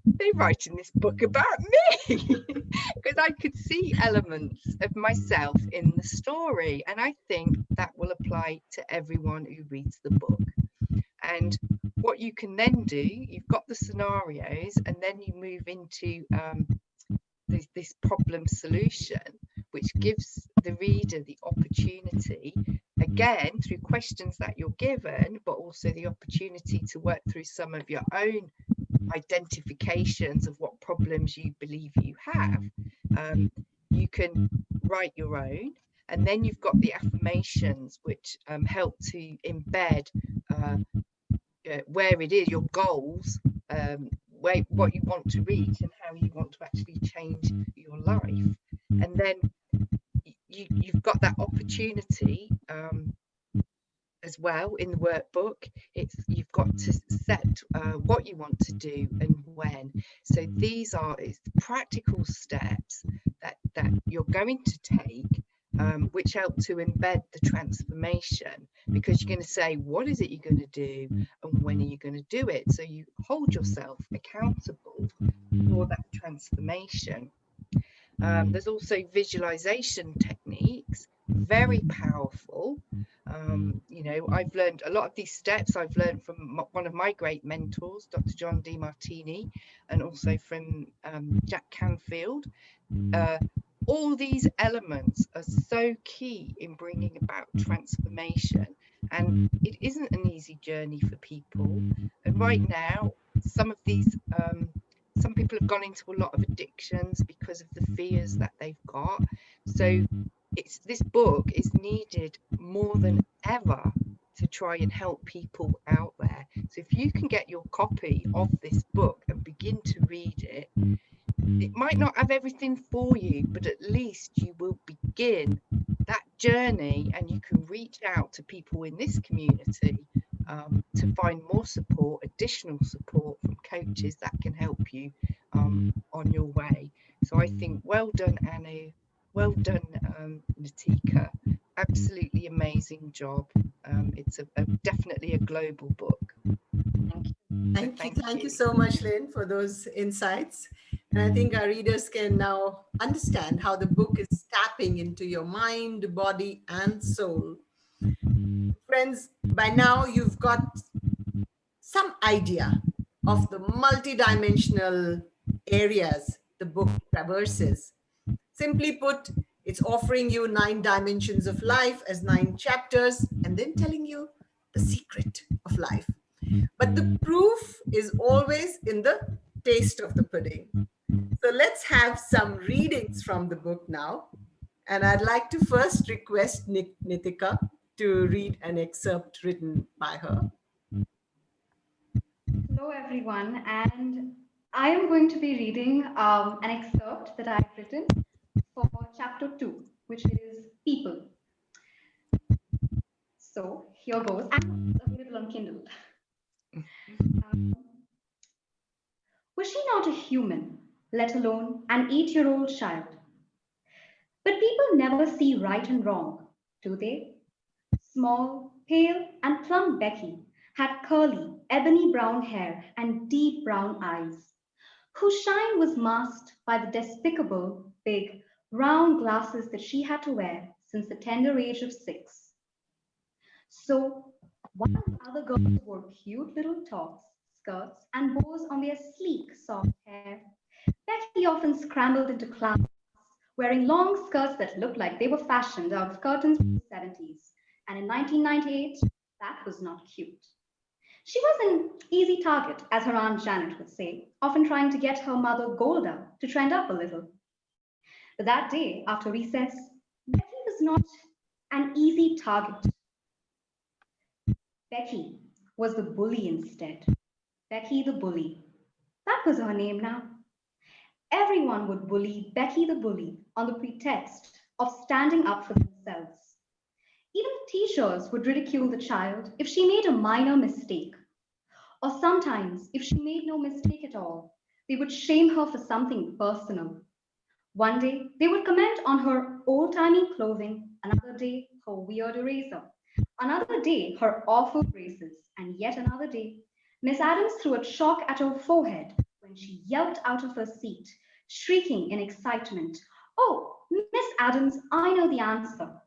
they're writing this book about me, because I could see elements of myself in the story. And I think that will apply to everyone who reads the book. And what you can then do, you've got the scenarios, and then you move into this problem solution, which gives the reader the opportunity, again, through questions that you're given, but also the opportunity to work through some of your own identifications of what problems you believe you have. You can write your own, and then you've got the affirmations, which help to embed where it is, your goals, what you want to reach and how you want to actually change your life. And then you've got that opportunity as well in the workbook. You've got to set what you want to do and when. So these are practical steps that you're going to take, which help to embed the transformation, because you're going to say, what is it you're going to do and when are you going to do it? So you hold yourself accountable for that transformation. There's also visualization techniques, very powerful. You know, I've learned a lot of these steps. I've learned from one of my great mentors, Dr. John D. Martini, and also from Jack Canfield. all these elements are so key in bringing about transformation, and it isn't an easy journey for people. And right now, some of these some people have gone into a lot of addictions because of the fears that they've got. So this book is needed more than ever to try and help people out there. So if you can get your copy of this book and begin to read it, it might not have everything for you, but at least you will begin that journey, and you can reach out to people in this community to find more support, additional support from coaches that can help you on your way. So I think well done, Anu. Well done, Natika. Absolutely amazing job. It's definitely a global book. Thank you. Thank you so much, Lynn, for those insights. And I think our readers can now understand how the book is tapping into your mind, body, and soul. Friends, by now you've got some idea of the multidimensional areas the book traverses. Simply put, it's offering you 9 dimensions of life as 9 chapters and then telling you the secret of life. But the proof is always in the taste of the pudding. So let's have some readings from the book now. And I'd like to first request Nithika to read an excerpt written by her. Hello, everyone, and I am going to be reading an excerpt that I've written for chapter 2, which is People. So here goes, and it's available on Kindle. Um, was she not a human, let alone an 8-year-old child? But people never see right and wrong, do they? Small, pale, and plump Becky had curly, ebony brown hair and deep brown eyes, whose shine was masked by the despicable, big, round glasses that she had to wear since the tender age of 6. So, while the other girls wore cute little tops, skirts, and bows on their sleek, soft hair, Becky often scrambled into class wearing long skirts that looked like they were fashioned out of curtains from the 70s. And in 1998, that was not cute. She was an easy target, as her Aunt Janet would say, often trying to get her mother Golda to trend up a little. But that day, after recess, Becky was not an easy target. Becky was the bully instead. Becky the bully. That was her name now. Everyone would bully Becky the bully on the pretext of standing up for themselves. Even the teachers would ridicule the child if she made a minor mistake. Or sometimes, if she made no mistake at all, they would shame her for something personal. One day, they would comment on her old-timey clothing, another day, her weird eraser, another day, her awful braces, and yet another day, Miss Adams threw a chalk at her forehead when she yelped out of her seat, shrieking in excitement, "Oh, Miss Adams, I know the answer."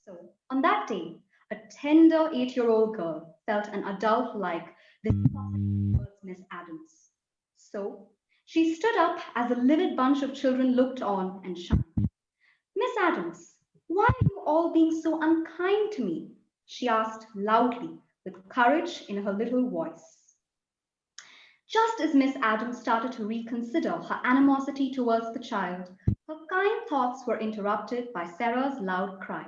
So, on that day, a tender 8-year-old girl felt an adult like viscosity towards Miss Adams. So, she stood up as a livid bunch of children looked on and shouted, "Miss Adams, why are you all being so unkind to me?" she asked loudly, with courage in her little voice. Just as Miss Adams started to reconsider her animosity towards the child, her kind thoughts were interrupted by Sarah's loud cry.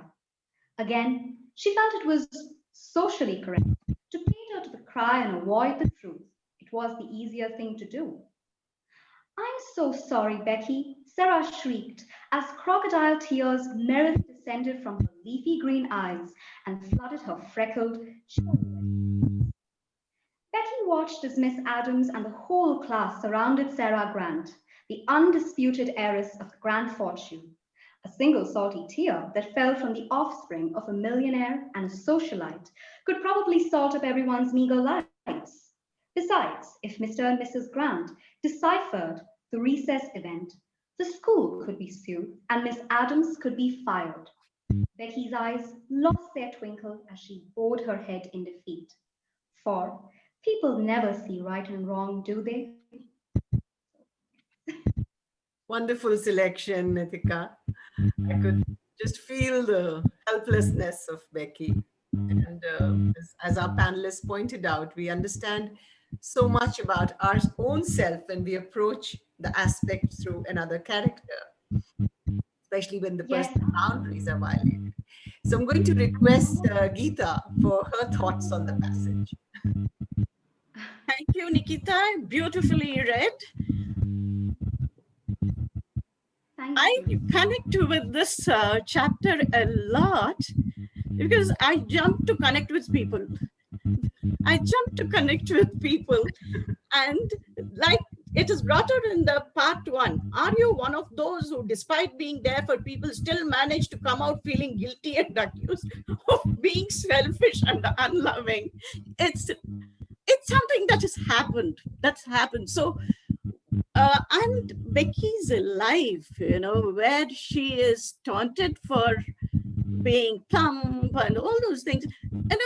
Again, she felt it was socially correct to cater to the cry and avoid the truth. It was the easier thing to do. "I'm so sorry, Becky," Sarah shrieked as crocodile tears merrily descended from her leafy green eyes and flooded her freckled, cherry-red. Becky watched as Miss Adams and the whole class surrounded Sarah Grant, the undisputed heiress of the grand fortune. A single salty tear that fell from the offspring of a millionaire and a socialite could probably salt up everyone's meager lives. Besides, if Mr. and Mrs. Grant deciphered the recess event, the school could be sued and Miss Adams could be fired. Becky's eyes lost their twinkle as she bowed her head in defeat. For people never see right and wrong, do they? Wonderful selection, Nithika. I could just feel the helplessness of Becky. And as our panelists pointed out, we understand so much about our own self when we approach the aspect through another character, especially when the Yes. personal boundaries are violated. So I'm going to request Geeta for her thoughts on the passage. Thank you, Nikita. Beautifully read. Thank I you. connect with this chapter a lot because I jump to connect with people. I jump to connect with people. And like it is brought out in the part one, are you one of those who, despite being there for people, still manage to come out feeling guilty and accused of being selfish and unloving? It's something that has happened. That's happened. So and Becky's life, where she is taunted for being plump and all those things.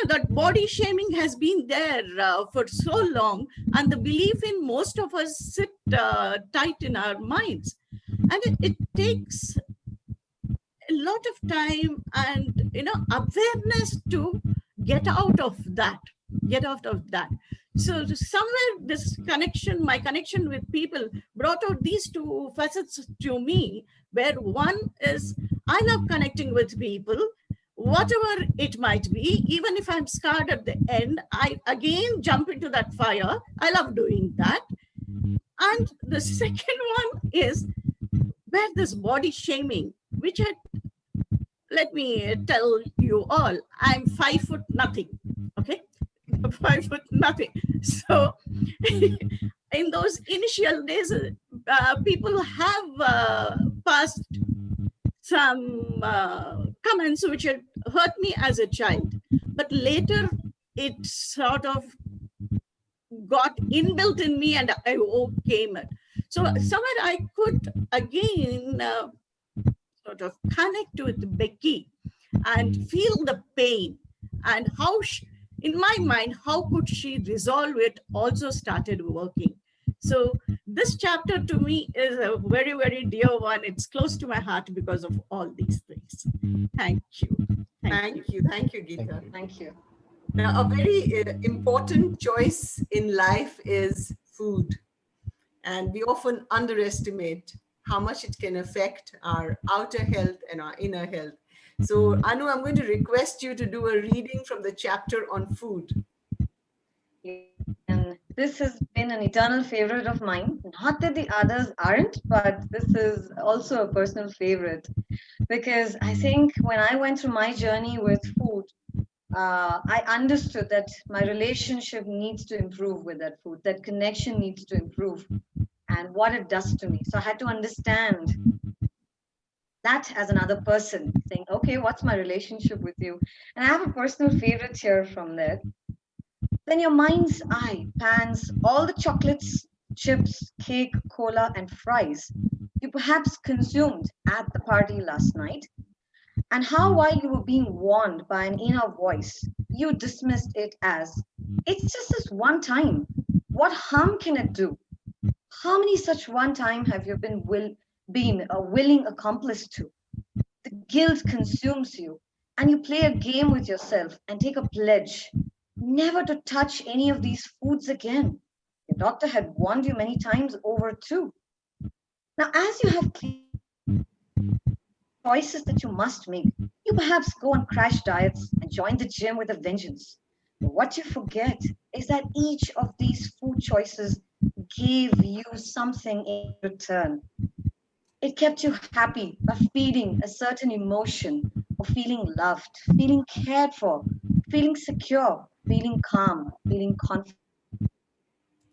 That body shaming has been there for so long, and the belief in most of us sit tight in our minds. And it takes a lot of time and awareness to get out of that. Get out of that. So somewhere this connection, my connection with people, brought out these two facets to me, where one is I love connecting with people, whatever it might be. Even if I'm scarred at the end, I again jump into that fire. I love doing that. And the second one is where this body shaming, which had, let me tell you all, I'm 5 foot nothing. Okay. 5 foot nothing. So in those initial days, people have passed some comments which had hurt me as a child, but later it sort of got inbuilt in me and I overcame it. So somewhere I could again sort of connect with Becky and feel the pain, and how in my mind, how could she resolve it, also started working. So this chapter to me is a very, very dear one. It's close to my heart because of all these things. Thank you. Thank you. Thank you, Geeta. Thank you. Now, a very important choice in life is food. And we often underestimate how much it can affect our outer health and our inner health. So, Anu, I'm going to request you to do a reading from the chapter on food. And this has been an eternal favorite of mine. Not that the others aren't, but this is also a personal favorite because I think when I went through my journey with food, I understood that my relationship needs to improve with that food, that connection needs to improve, and what it does to me. So I had to understand that as another person, saying, okay, what's my relationship with you? And I have a personal favorite here from there. Then your mind's eye pans all the chocolates, chips, cake, cola, and fries you perhaps consumed at the party last night, and how, while you were being warned by an inner voice, you dismissed it as, it's just this one time. What harm can it do? How many such one time have you been a willing accomplice to? The guilt consumes you, and you play a game with yourself and take a pledge never to touch any of these foods again. Your doctor had warned you many times over too. Now, as you have choices that you must make, you perhaps go on crash diets and join the gym with a vengeance. But what you forget is that each of these food choices gave you something in return. It kept you happy by feeding a certain emotion of feeling loved, feeling cared for, feeling secure, feeling calm, feeling confident.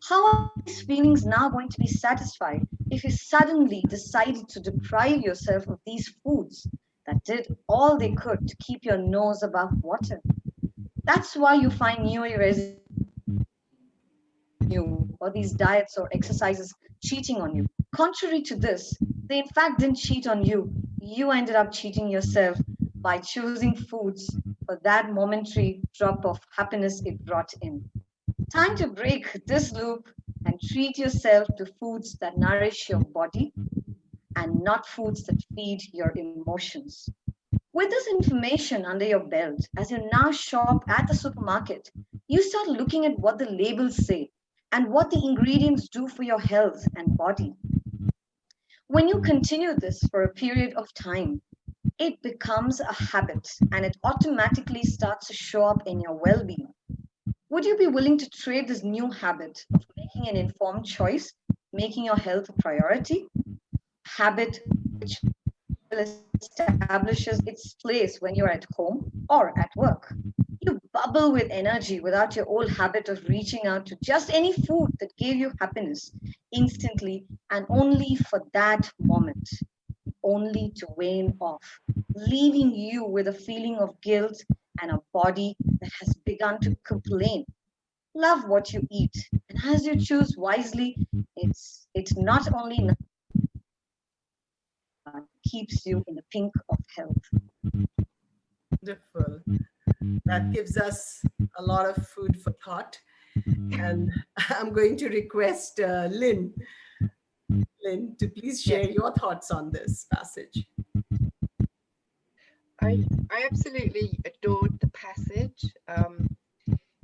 How are these feelings now going to be satisfied if you suddenly decided to deprive yourself of these foods that did all they could to keep your nose above water? That's why you find new irresistable you or these diets or exercises cheating on you. Contrary to this, they in fact didn't cheat on you. You ended up cheating yourself by choosing foods for that momentary drop of happiness it brought in. Time to break this loop and treat yourself to foods that nourish your body, and not foods that feed your emotions. With this information under your belt, as you now shop at the supermarket, you start looking at what the labels say and what the ingredients do for your health and body. When you continue this for a period of time, it becomes a habit and it automatically starts to show up in your well being. Would you be willing to trade this new habit of making an informed choice, making your health a priority? Habit which will establish its place when you're at home or at work. You bubble with energy without your old habit of reaching out to just any food that gave you happiness instantly and only for that moment, only to wane off, leaving you with a feeling of guilt and a body that has begun to complain. Love what you eat, and as you choose wisely, it's not only keeps you in the pink of health. Wonderful. That gives us a lot of food for thought. And I'm going to request Lynn, to please share Yes, your thoughts on this passage. I absolutely adored the passage.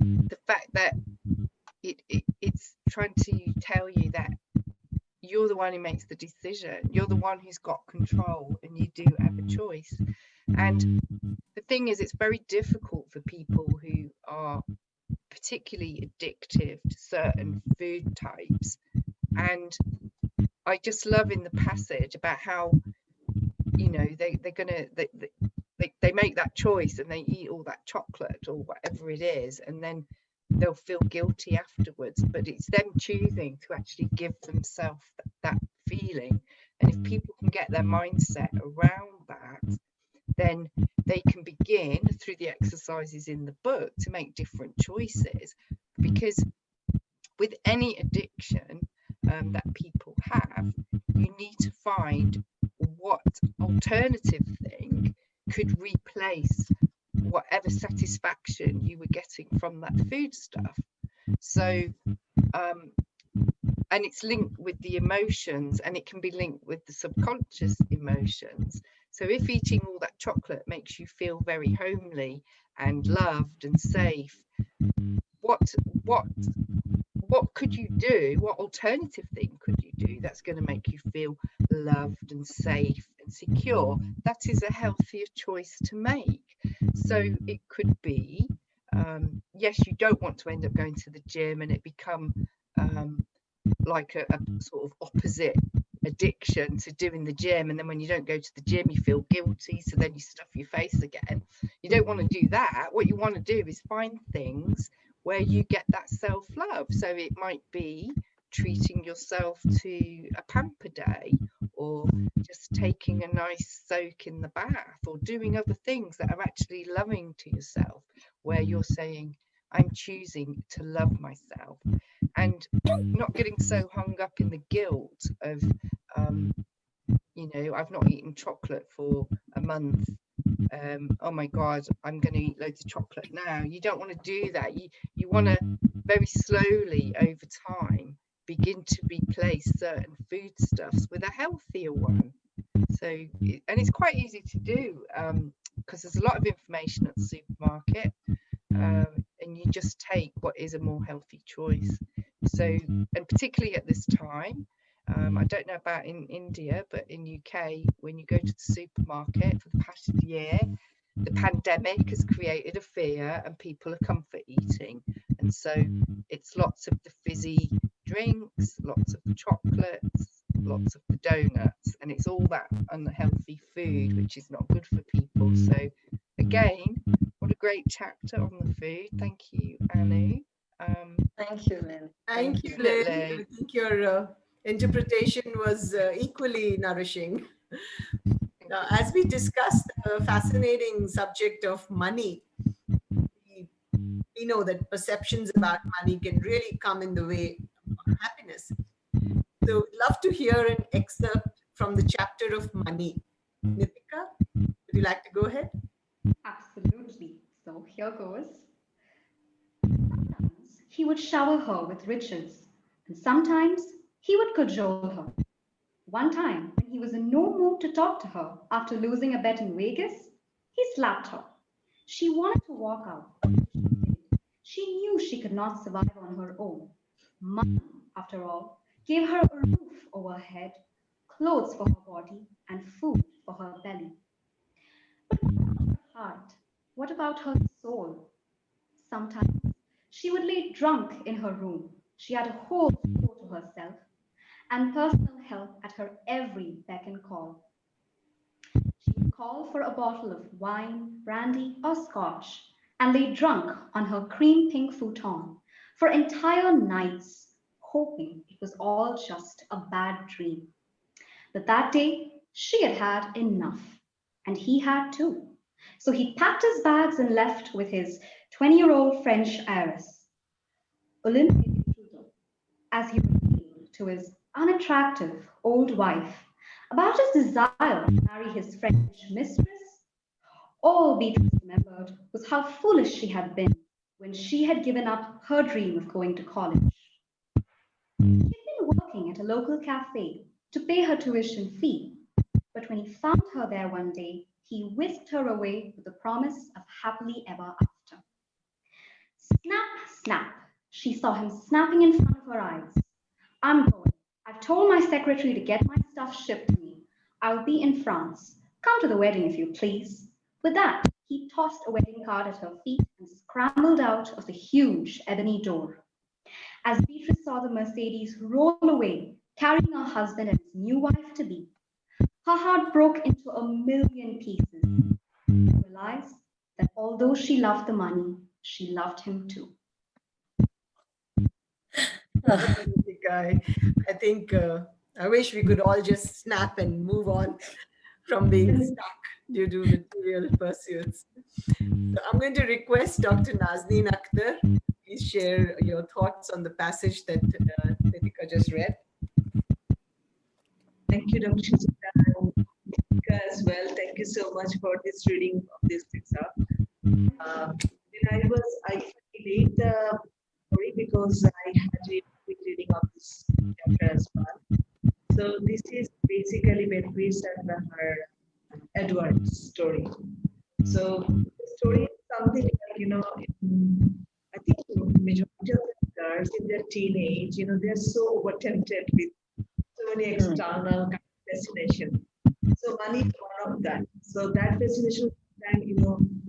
The fact that it's trying to tell you that you're the one who makes the decision. You're the one who's got control, and you do have a choice. And the thing is, it's very difficult for people who are particularly addictive to certain food types. And I just love in the passage about how, you know, they make that choice and they eat all that chocolate or whatever it is, and then they'll feel guilty afterwards. But it's them choosing to actually give themselves that feeling. And if people can get their mindset around that, then they can begin through the exercises in the book to make different choices. Because with any addiction that people have, you need to find what alternative thing could replace whatever satisfaction you were getting from that food stuff. So and it's linked with the emotions, and it can be linked with the subconscious emotions. So if eating all that chocolate makes you feel very homely and loved and safe, what could you do? What alternative thing could you do that's going to make you feel loved and safe and secure? That is a healthier choice to make. So it could be, yes, you don't want to end up going to the gym and it become like a sort of opposite addiction to doing the gym, and then when you don't go to the gym you feel guilty, so then you stuff your face again. You don't want to do that. What you want to do is find things where you get that self-love. So it might be treating yourself to a pamper day, or just taking a nice soak in the bath, or doing other things that are actually loving to yourself, where you're saying, I'm choosing to love myself, and not getting so hung up in the guilt of you know, I've not eaten chocolate for a month, oh my god, I'm going to eat loads of chocolate now. You don't want to do that. You want to very slowly over time begin to replace certain foodstuffs with a healthier one. So, and it's quite easy to do because there's a lot of information at the supermarket, and you just take what is a more healthy choice. So, and particularly at this time, I don't know about in India, but in UK, when you go to the supermarket for the past year, the pandemic has created a fear and people are comfort eating. And so it's lots of the fizzy drinks, lots of the chocolates, lots of the donuts, and it's all that unhealthy food, which is not good for people. So again, what a great chapter on the food. Thank you, Anu. Thank you, Lynn. Thank you, Lynn. I think your interpretation was equally nourishing. Now, as we discussed the fascinating subject of money, we know that perceptions about money can really come in the way of happiness. So, we'd love to hear an excerpt from the chapter of money. Nithya, would you like to go ahead? Absolutely. So here goes. Sometimes he would shower her with riches, and sometimes he would cajole her. One time, when he was in no mood to talk to her after losing a bet in Vegas, he slapped her. She wanted to walk out, but she didn't. She knew she could not survive on her own. Money, after all, gave her a roof over her head, clothes for her body, and food for her belly. But what about her heart? What about her soul? Sometimes she would lay drunk in her room. She had a whole floor to herself and personal help at her every beck and call. She would call for a bottle of wine, brandy, or scotch and lay drunk on her cream pink futon for entire nights, hoping it was all just a bad dream. But that day, she had had enough, and he had too. So he packed his bags and left with his 20-year-old French heiress, Olympe Trudeau, as he revealed to his unattractive old wife about his desire to marry his French mistress. All Beatrice remembered was how foolish she had been when she had given up her dream of going to college. She had been working at a local cafe to pay her tuition fee, but when he found her there one day, he whisked her away with the promise of happily ever after. Snap, snap. She saw him snapping in front of her eyes. I'm going. I've told my secretary to get my stuff shipped to me. I'll be in France. Come to the wedding if you please. With that, he tossed a wedding card at her feet and scrambled out of the huge ebony door. As Beatrice saw the Mercedes roll away, carrying her husband and his new wife to be, her heart broke into a million pieces. She realized that although she loved the money, she loved him too. I think I wish we could all just snap and move on from being stuck due to material pursuits. So I'm going to request Dr. Nazneen Akhtar. Please share your thoughts on the passage that Nithya just read. Thank you, Dr. Shishita, and Nithya as well. Thank you so much for this reading of this excerpt. I read the story because I had a quick reading of this chapter as well. So this is basically Beatrice and her Edward's story. So the story is something like, I think majority of the girls in their teenage, they're so over tempted with so many external kind of fascination. So money is one of that. So that fascination can,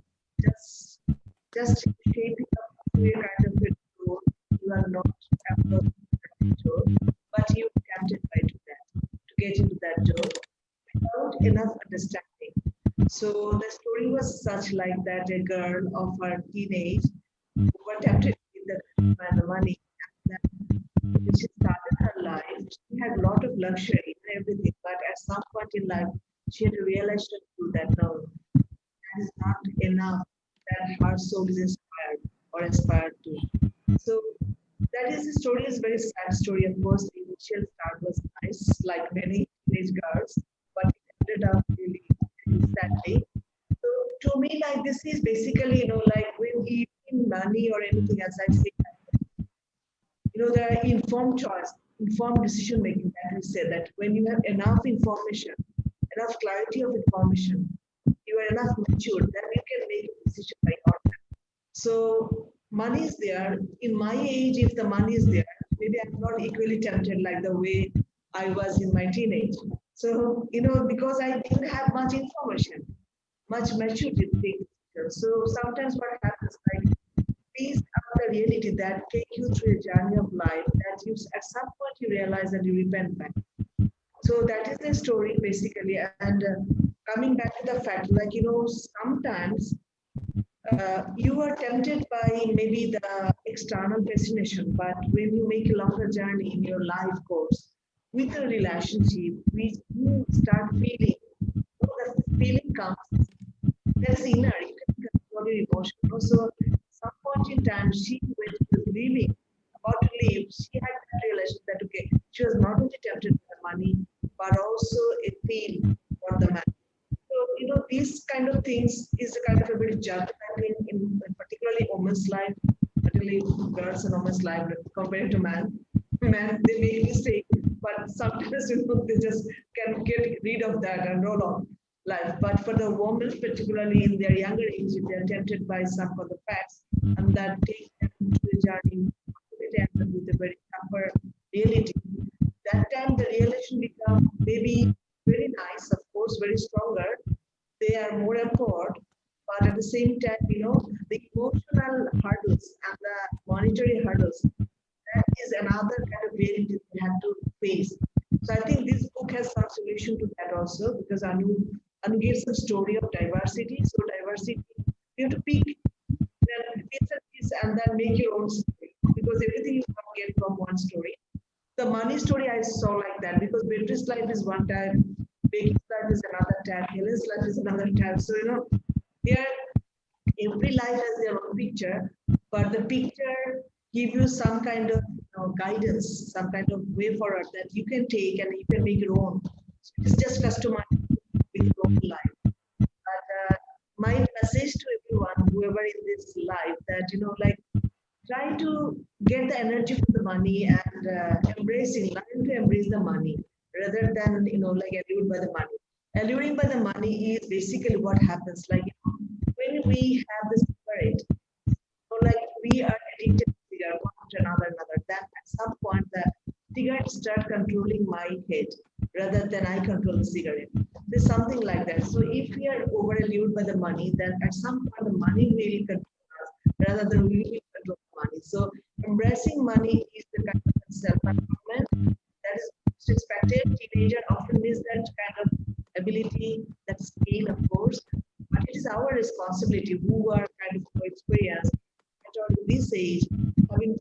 just shaping up to a kind of a role you are not approaching that door, but you're tempted by to that, to get into that door without enough understanding. So the story was such like that a girl of her teenage who were tempted with the money. And then when she started her life, she had a lot of luxury and everything, but at some point in life, she had to realize that no, that is not enough, that her soul is inspired or aspired to. So that is the story, is very sad story. Of course, the initial start was nice, like many teenage girls, but it ended up really sadly. So to me, like this is basically, like when we in money or anything else, I say, there are informed choice, informed decision making that we say that when you have enough information, enough clarity of information, you are enough matured, then you can make a decision by yourself. So money is there. In my age, if the money is there, maybe I'm not equally tempted like the way I was in my teenage. So, because I didn't have much information, much maturity to take decisions. So sometimes what happens, like these are the reality that take you through a journey of life that you at some point you realize and you repent back. So that is the story basically. And coming back to the fact, like, sometimes you are tempted by maybe the external fascination, but when you make a longer journey in your life course with a relationship, you start feeling, the feeling comes, that's inner, you can control your emotion. Also, some point in time, when she was leaving, about to leave, she had that realization that, okay, she was not only tempted by the money, but also a feel for the man. So, these kind of things is a kind of a very judgment in particularly women's life, particularly girls and women's life compared to man. Men, they make mistake but sometimes they just can get rid of that and roll on life. But for the women, particularly in their younger age, if they are tempted by some of the facts and that take them into the journey with a very tougher reality, that time the realization become maybe very nice, of course, very stronger. They are more empowered, but at the same time, the emotional hurdles and the monetary hurdles, that is another kind of reality they have to face. So I think this book has some solution to that also, because Anu gives a story of diversity. So diversity, you have to pick then piece and piece and then make your own story, because everything you can't get from one story. The money story I saw like that, because Beatrice's life is one type, Becky's life is another type, Helen's life is another type. So here every life has their own picture, but the picture give you some kind of guidance, some kind of way forward that you can take and you can make your own. So it's just customized with your own life. But my message to everyone, whoever in this life, that like try to get the energy from the money and learn to embrace the money rather than like allured by the money. Alluring by the money is basically what happens. Like when we have the spirit, like we are addicted to cigarette one after another, then at some point the cigarette start controlling my head rather than I control the cigarette. There's something like that. So if we are over allured by the money, then at some point the money will control us rather than we will control the money. So embracing money is the kind of self-empowerment that is most expected. Teenager often miss that kind of ability, that skill, of course, but it is our responsibility who are kind of experienced at this age, having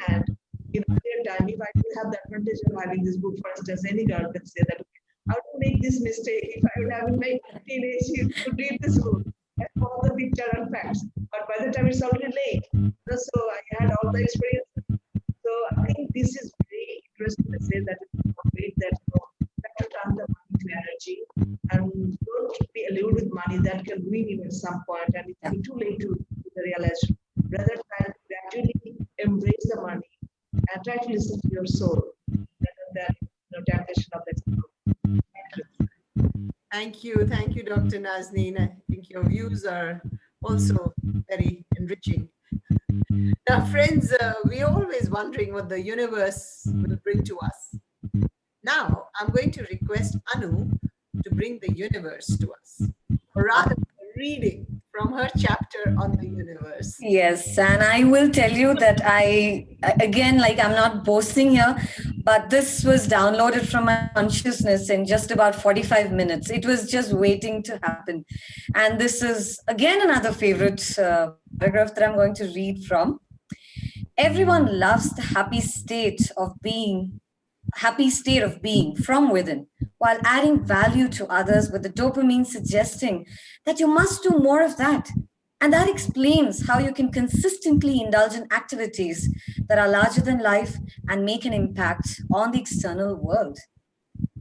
hand, their time. If I could have the advantage of having this book, for instance, any girl can say that, okay, how to make this mistake if I would have in my teenage to read this book and follow the picture and facts. But by the time it's already late, so I had all the experience. So I think this is very interesting to say that that better turn the money to energy and don't be allured with money that can ruin you at some point and it will be too late to realize. Rather than gradually embrace the money and try to listen to your soul rather than temptation of that. Thank you, Dr. Nazneen. I think your views are also very enriching. Now, friends, we're always wondering what the universe will bring to us. Now, I'm going to request Anu to bring the universe to us, or rather, a reading from her chapter on the universe. Yes, and I will tell you that again, like I'm not boasting here, but this was downloaded from my consciousness in just about 45 minutes. It was just waiting to happen. And this is, again, another favorite paragraph that I'm going to read from. Everyone loves the happy state of being from within, while adding value to others with the dopamine suggesting that you must do more of that. And that explains how you can consistently indulge in activities that are larger than life and make an impact on the external world.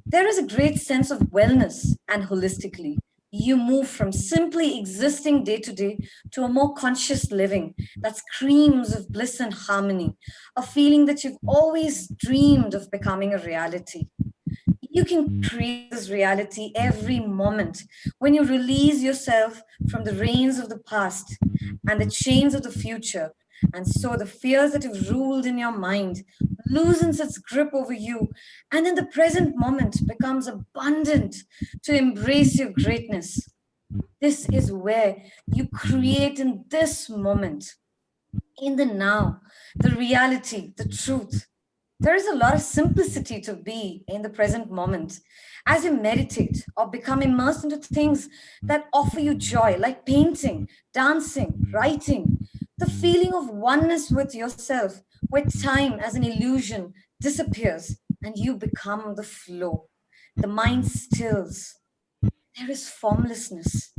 There is a great sense of wellness, and holistically, you move from simply existing day to day to a more conscious living that screams of bliss and harmony, a feeling that you've always dreamed of becoming a reality. You can create this reality every moment when you release yourself from the reins of the past and the chains of the future. And so the fears that have ruled in your mind loosens its grip over you, and in the present moment becomes abundant to embrace your greatness. This is where you create in this moment, in the now, the reality, the truth. There is a lot of simplicity to be in the present moment. As you meditate or become immersed into things that offer you joy, like painting, dancing, writing, the feeling of oneness with yourself, where time as an illusion disappears and you become the flow. The mind stills. There is formlessness.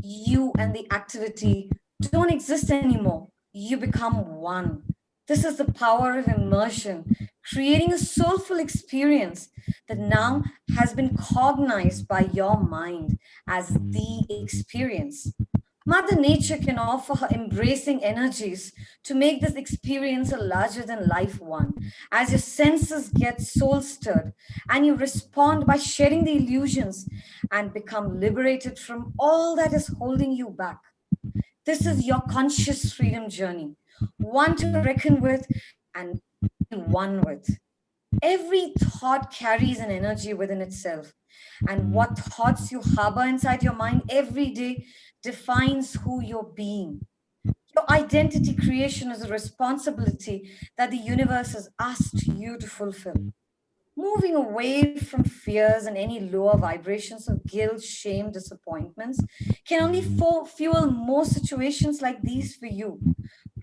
You and the activity don't exist anymore. You become one. This is the power of immersion, creating a soulful experience that now has been cognized by your mind as the experience. Mother Nature can offer her embracing energies to make this experience a larger than life one. As your senses get soul stirred and you respond by shedding the illusions and become liberated from all that is holding you back. This is your conscious freedom journey, one to reckon with and be one with. Every thought carries an energy within itself. And what thoughts you harbor inside your mind every day defines who you're being. Your identity creation is a responsibility that the universe has asked you to fulfill. Moving away from fears and any lower vibrations of guilt, shame, disappointments can only fuel more situations like these for you.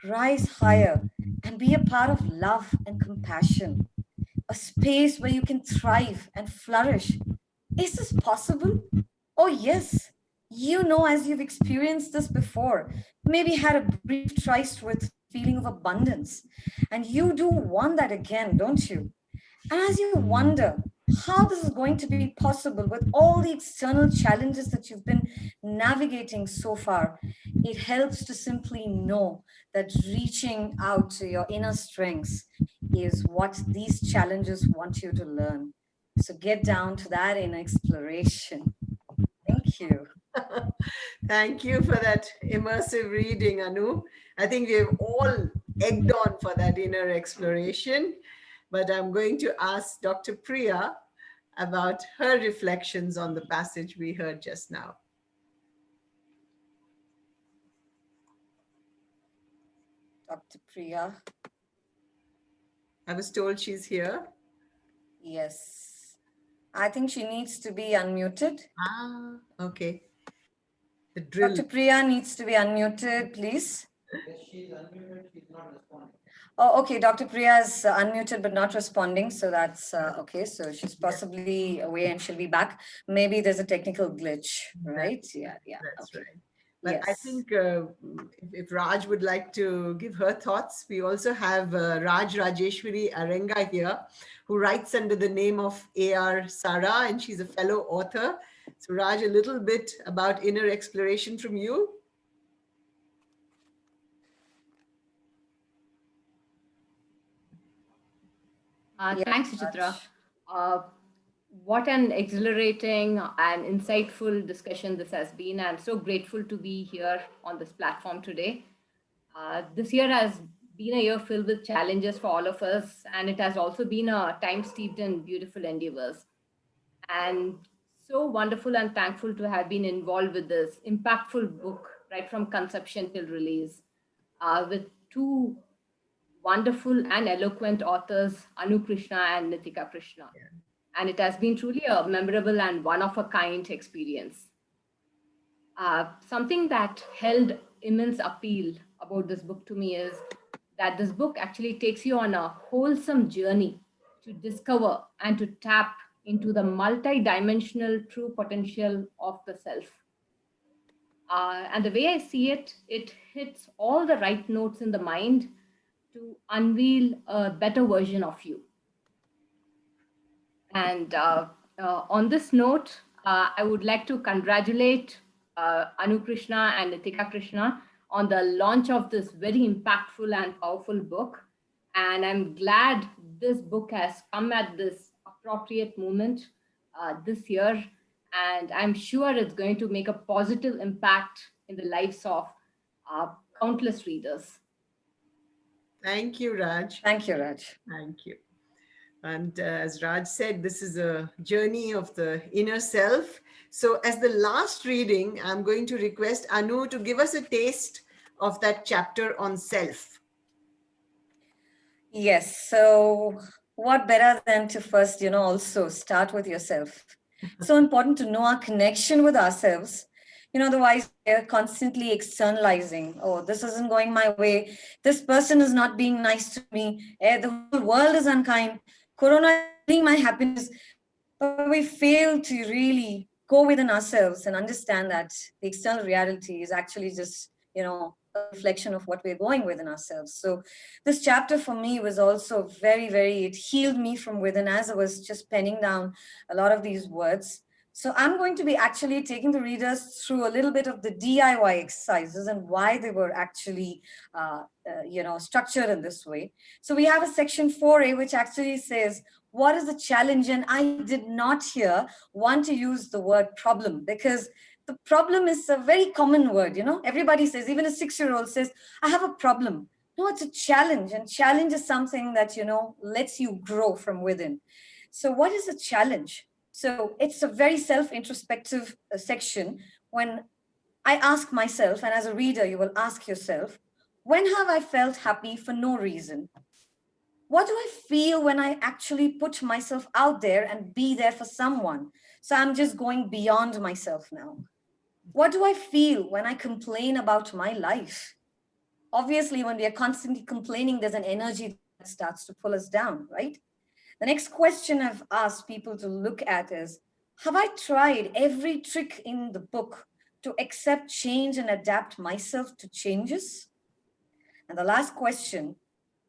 Rise higher and be a part of love and compassion, a space where you can thrive and flourish. Is this possible? Oh, yes. You know, as you've experienced this before, maybe had a brief tryst with feeling of abundance. And you do want that again, don't you? And as you wonder how this is going to be possible with all the external challenges that you've been navigating so far, it helps to simply know that reaching out to your inner strengths is what these challenges want you to learn. So get down to that inner exploration. Thank you. Thank you for that immersive reading, Anu. I think we've all egged on for that inner exploration. But I'm going to ask Dr. Priya about her reflections on the passage we heard just now. Dr. Priya. I was told she's here. Yes. I think she needs to be unmuted. Ah, okay. The drill. Dr. Priya needs to be unmuted, please. Yes, she's unmuted. She's not responding. Oh, okay. Dr. Priya is unmuted but not responding. So that's okay. So she's possibly away and she'll be back. Maybe there's a technical glitch, right? Yeah. That's Okay. right. But Yes. I think if Raj would like to give her thoughts, we also have Raj Rajeshwari Arenga here, who writes under the name of A.R. Sara, and she's a fellow author. So Raj, a little bit about inner exploration from you. Thanks, Suchitra. What an exhilarating and insightful discussion this has been. I'm so grateful to be here on this platform today. This year has been a year filled with challenges for all of us, and it has also been a time steeped in beautiful endeavors. And so wonderful and thankful to have been involved with this impactful book, right from conception till release, with two wonderful and eloquent authors, Anu Krishna and Nithya Krishna. Yeah. And it has been truly a memorable and one-of-a-kind experience. Something that held immense appeal about this book to me is that this book actually takes you on a wholesome journey to discover and to tap into the multi-dimensional true potential of the self. And the way I see it, it hits all the right notes in the mind to unveil a better version of you. And on this note, I would like to congratulate Anu Krishna and Nithya Krishna on the launch of this very impactful and powerful book. And I'm glad this book has come at this appropriate moment this year. And I'm sure it's going to make a positive impact in the lives of countless readers. Thank you, Raj. Thank you, Raj. Thank you. And as Raj said, this is a journey of the inner self. So as the last reading, I'm going to request Anu to give us a taste of that chapter on self. Yes. So what better than to first, also start with yourself. It's so important to know our connection with ourselves. Otherwise we're constantly externalizing. Oh, this isn't going my way. This person is not being nice to me. The whole world is unkind. Corona is stealing my happiness. But we fail to really go within ourselves and understand that the external reality is actually just, a reflection of what we're going within ourselves. So this chapter for me was also very, very, it healed me from within as I was just penning down a lot of these words. So I'm going to be actually taking the readers through a little bit of the DIY exercises and why they were actually, structured in this way. So we have a section 4A, which actually says, what is the challenge? And I did not here want to use the word problem, because the problem is a very common word. Everybody says, even a 6-year-old says, I have a problem. No, it's a challenge. And challenge is something that, lets you grow from within. So what is a challenge? So it's a very self-introspective section when I ask myself, and as a reader, you will ask yourself, when have I felt happy for no reason? What do I feel when I actually put myself out there and be there for someone? So I'm just going beyond myself now. What do I feel when I complain about my life? Obviously, when we are constantly complaining, there's an energy that starts to pull us down, right? The next question I've asked people to look at is, have I tried every trick in the book to accept change and adapt myself to changes? And the last question,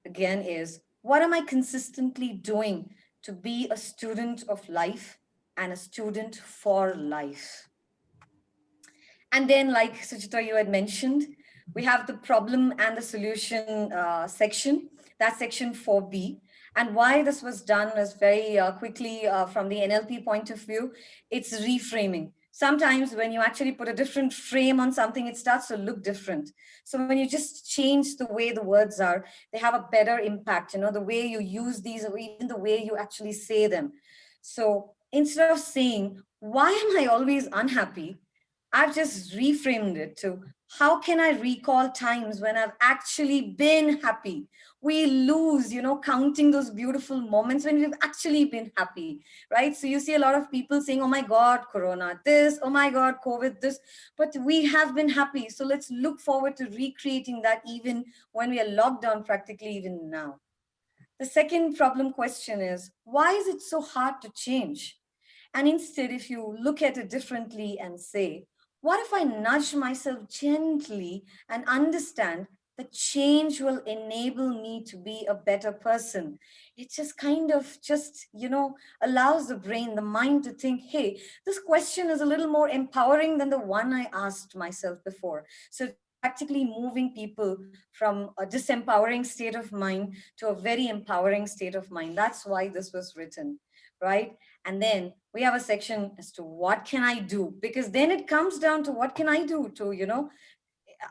again, is, what am I consistently doing to be a student of life and a student for life? And then, like Suchita, you had mentioned, we have the problem and the solution section. That's section 4B. And why this was done is very quickly from the NLP point of view, it's reframing. Sometimes when you actually put a different frame on something, it starts to look different. So when you just change the way the words are, they have a better impact, the way you use these, or even the way you actually say them. So instead of saying, why am I always unhappy? I've just reframed it to, how can I recall times when I've actually been happy? We lose, counting those beautiful moments when we've actually been happy, right? So you see a lot of people saying, oh my God, Corona this, oh my God, COVID this, but we have been happy. So let's look forward to recreating that even when we are locked down, practically even now. The second problem question is, why is it so hard to change? And instead, if you look at it differently and say, what if I nudge myself gently and understand that change will enable me to be a better person? It just kind of allows the brain, the mind to think, hey, this question is a little more empowering than the one I asked myself before. So it's practically moving people from a disempowering state of mind to a very empowering state of mind. That's why this was written, right? And then we have a section as to what can I do? Because then it comes down to what can I do to,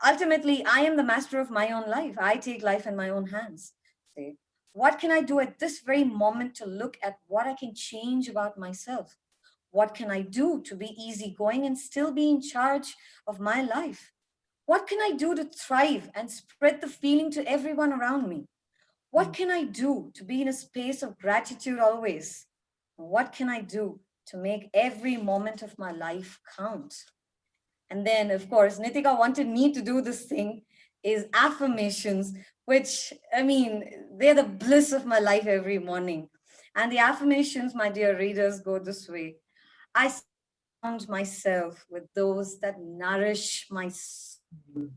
ultimately, I am the master of my own life. I take life in my own hands. Say, what can I do at this very moment to look at what I can change about myself? What can I do to be easygoing and still be in charge of my life? What can I do to thrive and spread the feeling to everyone around me? What can I do to be in a space of gratitude always? What can I do to make every moment of my life count? And then, of course, Nitika wanted me to do this thing is affirmations, which, I mean, they're the bliss of my life every morning. And the affirmations, my dear readers, go this way. I surround myself with those that nourish my soul.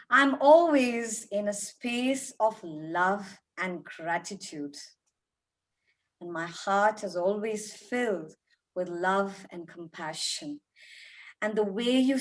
I'm always in a space of love and gratitude. And my heart is always filled with love and compassion. And the way you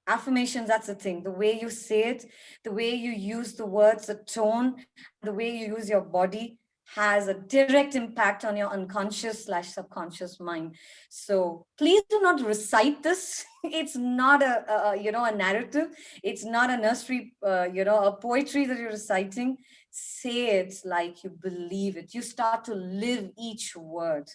affirmations, that's the thing, the way you say it, the way you use the words, the tone, the way you use your body has a direct impact on your unconscious slash subconscious mind. So please do not recite this. It's not a narrative. It's not a nursery, a poetry that you're reciting. Say it like you believe it. You start to live each word.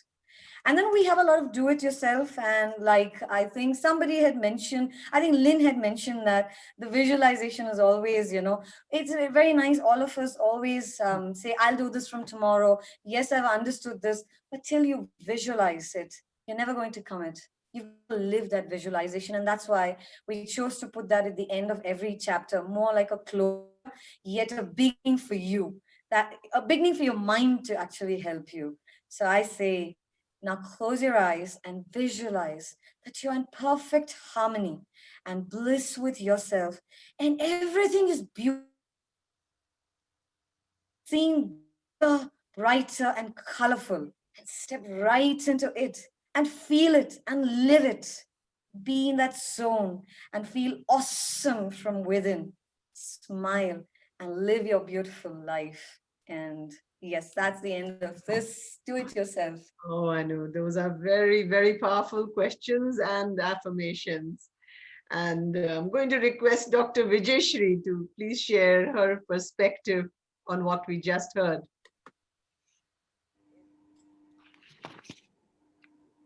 And then we have a lot of do it yourself. And like, I think somebody had mentioned, I think Lynn had mentioned that the visualization is always, it's very nice. All of us always say, I'll do this from tomorrow. Yes, I've understood this, but till you visualize it, you're never going to commit. You've got to live that visualization. And that's why we chose to put that at the end of every chapter, more like a closure, yet a beginning for you, that a beginning for your mind to actually help you. So I say, now close your eyes and visualize that you're in perfect harmony and bliss with yourself, and everything is beautiful, seen bigger, brighter, and colorful. And step right into it. and feel it and live it. Be in that zone and feel awesome from within. Smile and live your beautiful life. And yes, that's the end of this. Do it yourself. Oh, I know. Those are very, very powerful questions and affirmations. And I'm going to request Dr. Vijayshri to please share her perspective on what we just heard.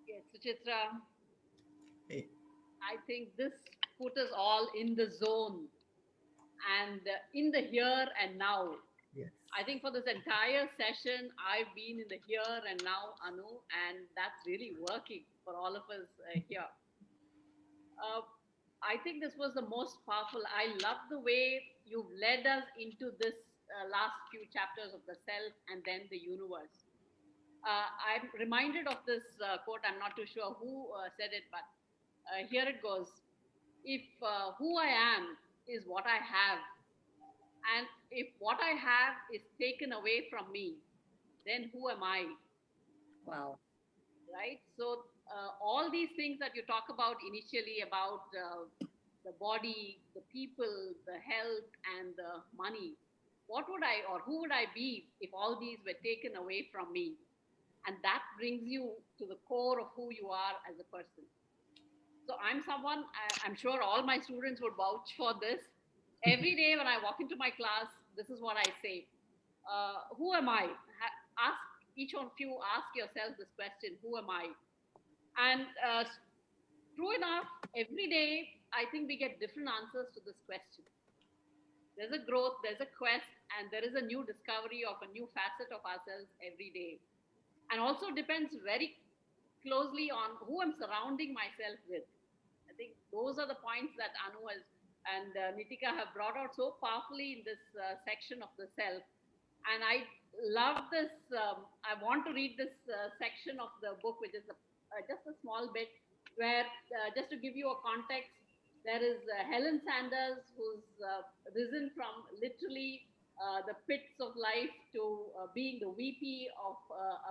Yes, Suchitra, Hey. I think this put us all in the zone and in the here and now. Yes. I think for this entire session, I've been in the here and now, Anu, and that's really working for all of us here. Uh, I think this was the most powerful. I love the way you've led us into this last few chapters of the self and then the universe. I'm reminded of this quote. I'm not too sure who said it, but here it goes. If who I am is what I have, and if what I have is taken away from me, then who am I? Wow. Right? So, all these things that you talk about initially about the body, the people, the health, and the money, what would I or who would I be if all these were taken away from me? And that brings you to the core of who you are as a person. So I'm someone, I'm sure all my students would vouch for this. Every day when I walk into my class, this is what I say. Who am I? Ask each one of you, ask yourself this question, who am I? And true enough, every day, I think we get different answers to this question. There's a growth, there's a quest, and there is a new discovery of a new facet of ourselves every day. And also depends very closely on who I'm surrounding myself with. I think those are the points that Anu has and Nitika have brought out so powerfully in this section of the self. And I love this. I want to read this section of the book, which is just a small bit, where just to give you a context, there is Helen Sanders, who's risen from literally the pits of life to being the VP of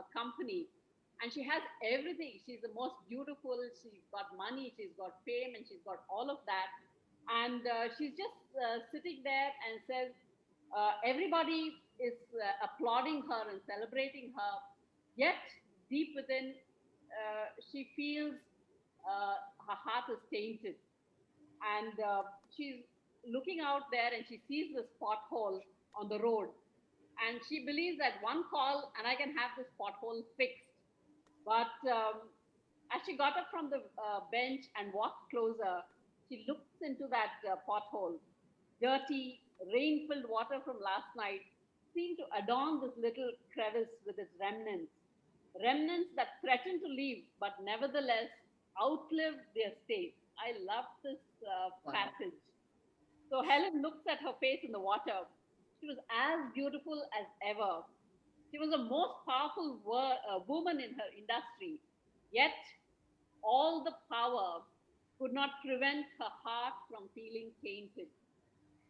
a company. And she has everything. She's the most beautiful. She's got money. She's got fame, and she's got all of that. And she's just sitting there and says, everybody is applauding her and celebrating her. Yet, deep within, she feels her heart is tainted. And she's looking out there and she sees this pothole on the road. And she believes that one call and I can have this pothole fixed. But as she got up from the bench and walked closer, she looks into that pothole. Dirty, rain filled water from last night seemed to adorn this little crevice with its remnants. Remnants that threatened to leave, but nevertheless outlived their state. I love this passage. So Helen looks at her face in the water. She was as beautiful as ever. She was the most powerful woman in her industry. Yet, all the power could not prevent her heart from feeling tainted.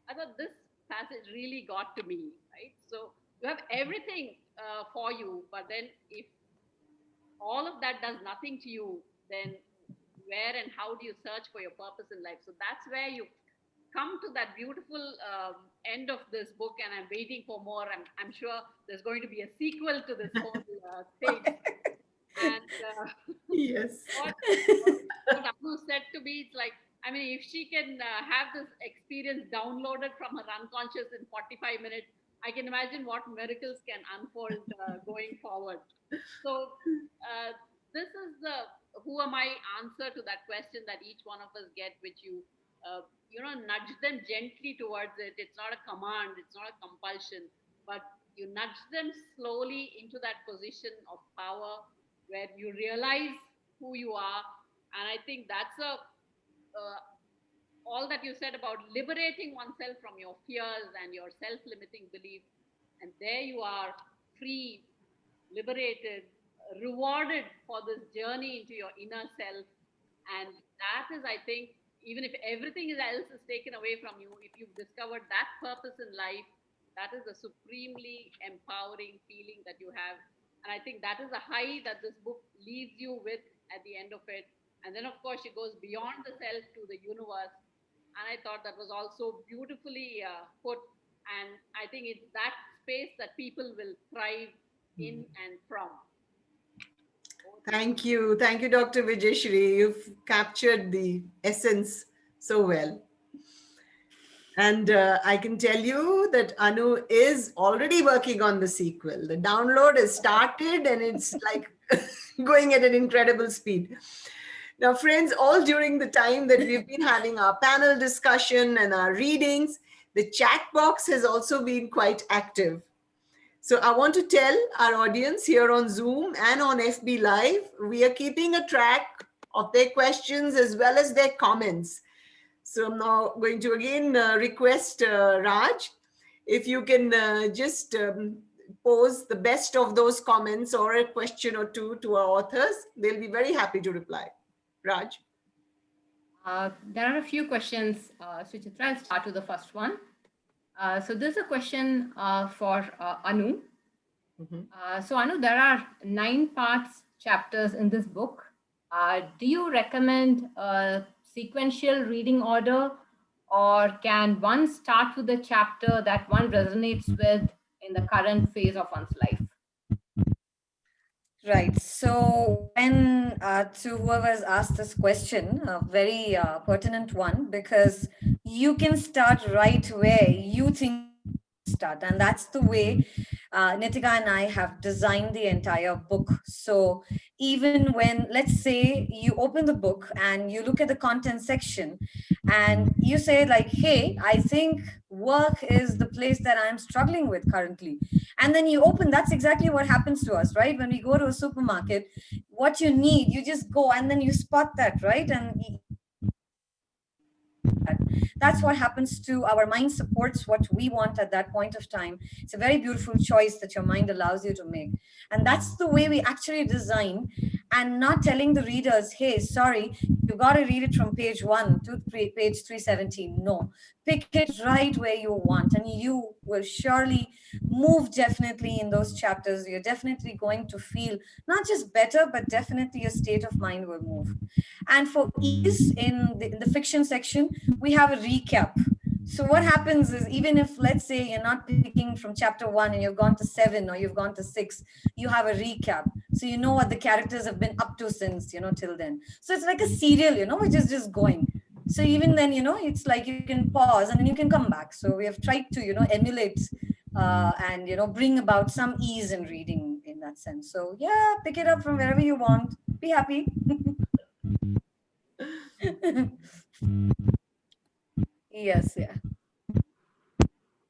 I thought this passage really got to me, right? So, you have everything for you, but then if all of that does nothing to you, then where and how do you search for your purpose in life? So, that's where you come to that beautiful end of this book, and I'm waiting for more. I'm sure there's going to be a sequel to this whole thing. And Yes. what Anu said to me, it's like, I mean, if she can have this experience downloaded from her unconscious in 45 minutes, I can imagine what miracles can unfold going forward. So, this is the who am I answer to that question that each one of us get, which nudge them gently towards it. It's not a command, it's not a compulsion, but you nudge them slowly into that position of power where you realize who you are. And I think that's all that you said about liberating oneself from your fears and your self-limiting beliefs. And there you are, free, liberated, rewarded for this journey into your inner self. And that is, I think, even if everything else is taken away from you, if you've discovered that purpose in life, that is a supremely empowering feeling that you have. And I think that is a high that this book leaves you with at the end of it. And then, of course, she goes beyond the self to the universe. And I thought that was also beautifully put. And I think it's that space that people will thrive in and from. Thank you. Thank you, Dr. Vijayshri. You've captured the essence so well. And I can tell you that Anu is already working on the sequel. The download has started and it's like going at an incredible speed. Now, friends, all during the time that we've been having our panel discussion and our readings, the chat box has also been quite active. So I want to tell our audience here on Zoom and on FB Live, we are keeping a track of their questions as well as their comments. So I'm now going to again request Raj, if you can just pose the best of those comments or a question or two to our authors. They'll be very happy to reply. Raj. There are a few questions, Suchitra. I'll start with the first one. So there's a question for Anu. So Anu, there are 9 parts, chapters in this book. Do you recommend a sequential reading order, or can one start with the chapter that one resonates with in the current phase of one's life? Right. So, when to whoever's asked this question, a very pertinent one, because you can start right where you think start, and that's the way Nithya and I have designed the entire book. So, even when, let's say, you open the book and you look at the content section, and you say like, "Hey, I think work is the place that I'm struggling with currently," and then you open, that's exactly what happens to us, right? When we go to a supermarket, what you need, you just go and then you spot that, right? And that's what happens to our mind, supports what we want at that point of time. It's a very beautiful choice that your mind allows you to make, and that's the way we actually design. And not telling the readers, hey, sorry, you got to read it from page 1 to page 317. No, pick it right where you want, and you will surely move definitely in those chapters. You're definitely going to feel not just better, but definitely your state of mind will move. And for ease, in the fiction section, we have a recap. So what happens is, even if, let's say, you're not picking from chapter 1 and you've gone to 7 or you've gone to 6, you have a recap. So you know what the characters have been up to since, till then. So it's like a serial, which is just going. So even then, it's like you can pause and then you can come back. So we have tried to, emulate and, bring about some ease in reading in that sense. So yeah, pick it up from wherever you want. Be happy. Yes, yeah.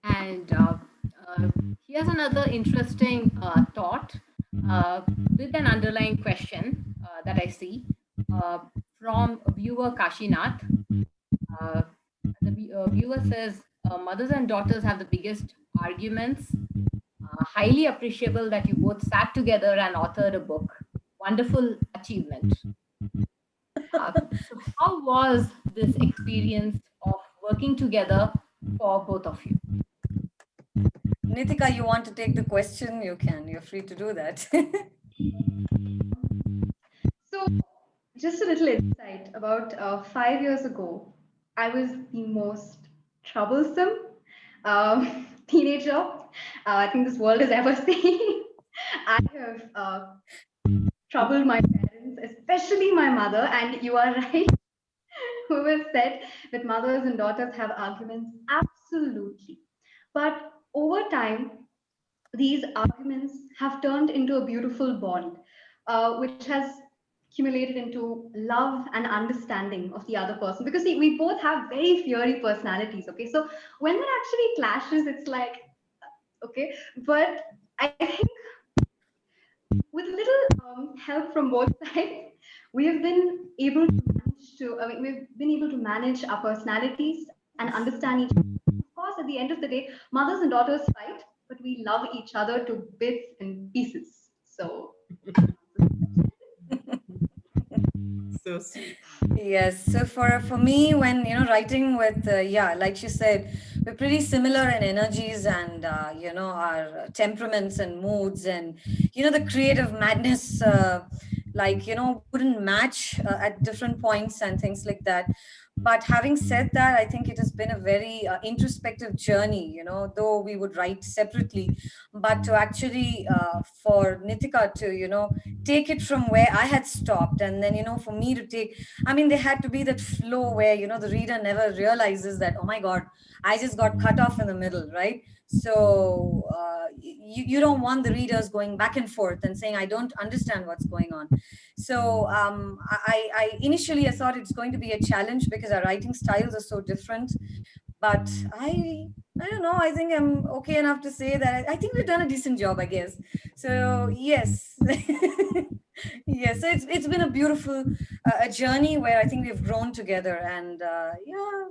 And here's another interesting thought with an underlying question that I see from viewer Kashinath. The viewer says, mothers and daughters have the biggest arguments. Highly appreciable that you both sat together and authored a book. Wonderful achievement. So how was this experience of working together for both of you? Nithya, you want to take the question? You can. You're free to do that. So, just a little insight about 5 years ago, I was the most troublesome teenager I think this world has ever seen. I have troubled my parents, especially my mother, and you are right. Whoever said that mothers and daughters have arguments, absolutely. But over time, these arguments have turned into a beautiful bond, which has accumulated into love and understanding of the other person. Because see, we both have very fiery personalities. Okay, so when that actually clashes, it's like okay. But I think with little help from both sides, we have been able to manage to. I mean, we've been able to manage our personalities and understand each other. Of course, at the end of the day, mothers and daughters fight, but we love each other to bits and pieces. So. So sweet. Yes. So for me, when writing with like you said, we're pretty similar in energies and our temperaments and moods and the creative madness like, we wouldn't match at different points and things like that. But having said that, I think it has been a very introspective journey, though we would write separately, but to actually for Nithika to, take it from where I had stopped, and then, for me to take, I mean, there had to be that flow where, the reader never realizes that, oh my God, I just got cut off in the middle, right? So you don't want the readers going back and forth and saying, I don't understand what's going on. So I initially I thought it's going to be a challenge because our writing styles are so different. But I don't know. I think I'm okay enough to say that I think we've done a decent job, I guess. So yes, yes. So it's been a beautiful a journey where I think we've grown together, and yeah,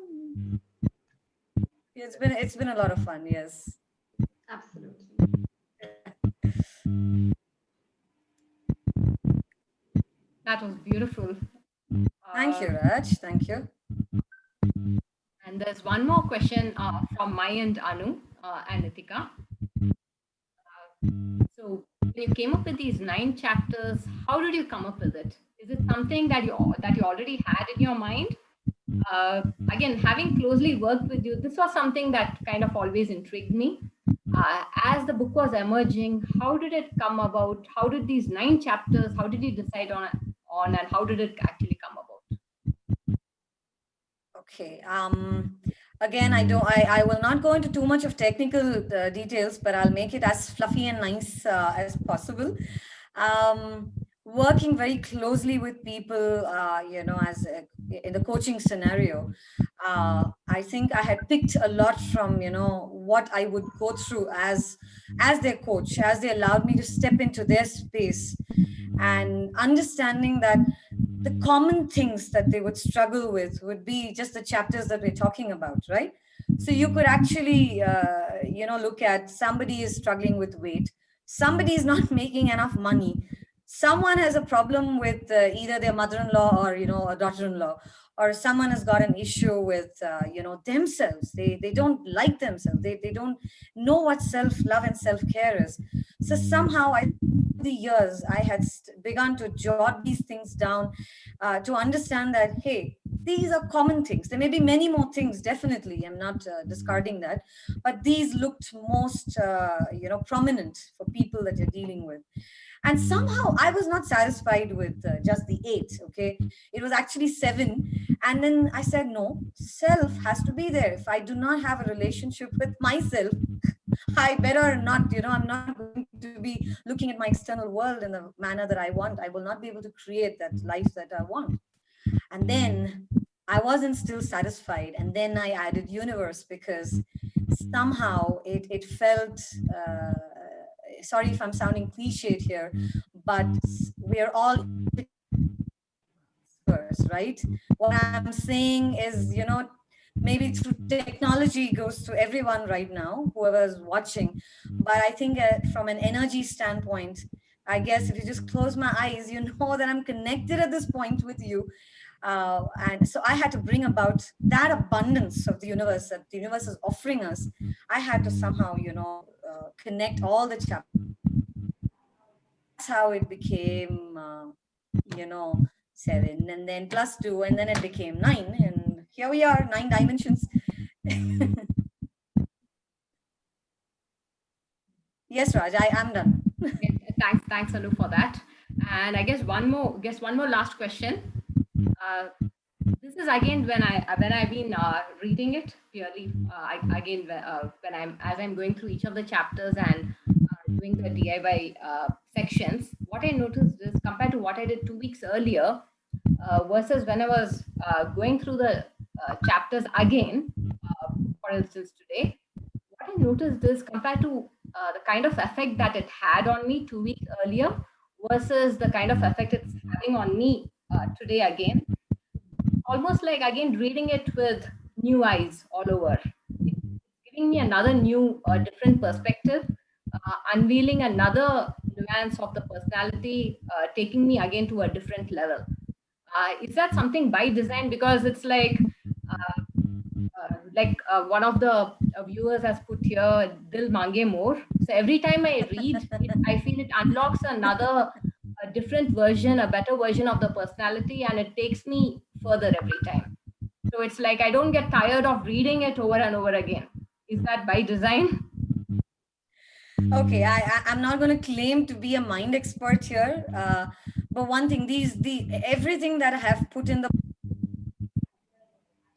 it's been a lot of fun. Yes. Absolutely. That was beautiful. Thank you, Raj. Thank you. And there's one more question from my end, Anu and Nitika. So when you came up with these 9 chapters, how did you come up with it? Is it something that you already had in your mind? Again, having closely worked with you, this was something that kind of always intrigued me. As the book was emerging, how did it come about? How did these 9 chapters? How did you decide on, and how did it actually come about? Okay. Again, I will not go into too much of technical details, but I'll make it as fluffy and nice as possible. Working very closely with people, as in the coaching scenario, I think I had picked a lot from, what I would go through as their coach, as they allowed me to step into their space, and understanding that the common things that they would struggle with would be just the chapters that we're talking about, right? So you could actually look at, somebody is struggling with weight, somebody is not making enough money, someone has a problem with either their mother-in-law or, a daughter-in-law, or someone has got an issue with themselves. They don't like themselves, they don't know what self-love and self-care is. So somehow I think over the years I had begun to jot these things down, to understand that, hey, these are common things. There may be many more things, definitely, I'm not discarding that, but these looked most prominent for people that you're dealing with. And somehow I was not satisfied with just the 8. Okay, it was actually 7. And then I said, no, self has to be there. If I do not have a relationship with myself, I better not, I'm not going to be looking at my external world in the manner that I want. I will not be able to create that life that I want. And then I wasn't still satisfied. And then I added universe, because somehow it felt, sorry if I'm sounding cliched here, but we're all universe, right? What I'm saying is, maybe through technology goes to everyone right now, whoever's watching. But I think from an energy standpoint, I guess if you just close my eyes, you know that I'm connected at this point with you. And so I had to bring about that abundance of the universe that the universe is offering us. I had to somehow, connect all the chapters. That's how it became, you know, 7, and then plus 2, and then it became 9. And here we are, 9 dimensions. Yes, Raj, I am done. Thanks, Anu, for that. And I guess one more last question. This is again when I've been reading it purely. When I'm going through each of the chapters and doing the DIY sections. What I noticed is, compared to what I did 2 weeks earlier, versus when I was going through the chapters again, for instance today, what I noticed is, compared to the kind of effect that it had on me 2 weeks earlier versus the kind of effect it's having on me today again, almost like again reading it with new eyes all over. It's giving me another new, different perspective, unveiling another nuance of the personality, taking me again to a different level. Is that something by design? Because it's one of the viewers has put here, Dil Mange More. So every time I read it, I feel it unlocks another different version, a better version of the personality, and it takes me further every time. So it's like I don't get tired of reading it over and over again. Is that by design? Okay, I'm not going to claim to be a mind expert here, but one thing, the everything that I have put in the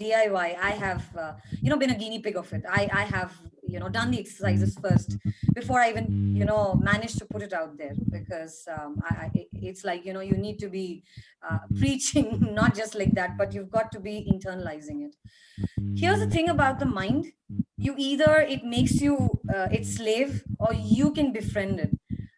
DIY, I have, been a guinea pig of it. I have, done the exercises first before I even, managed to put it out there, because it's like, you need to be preaching, not just like that, but you've got to be internalizing it. Here's the thing about the mind. You either it makes you its slave, or you can befriend it.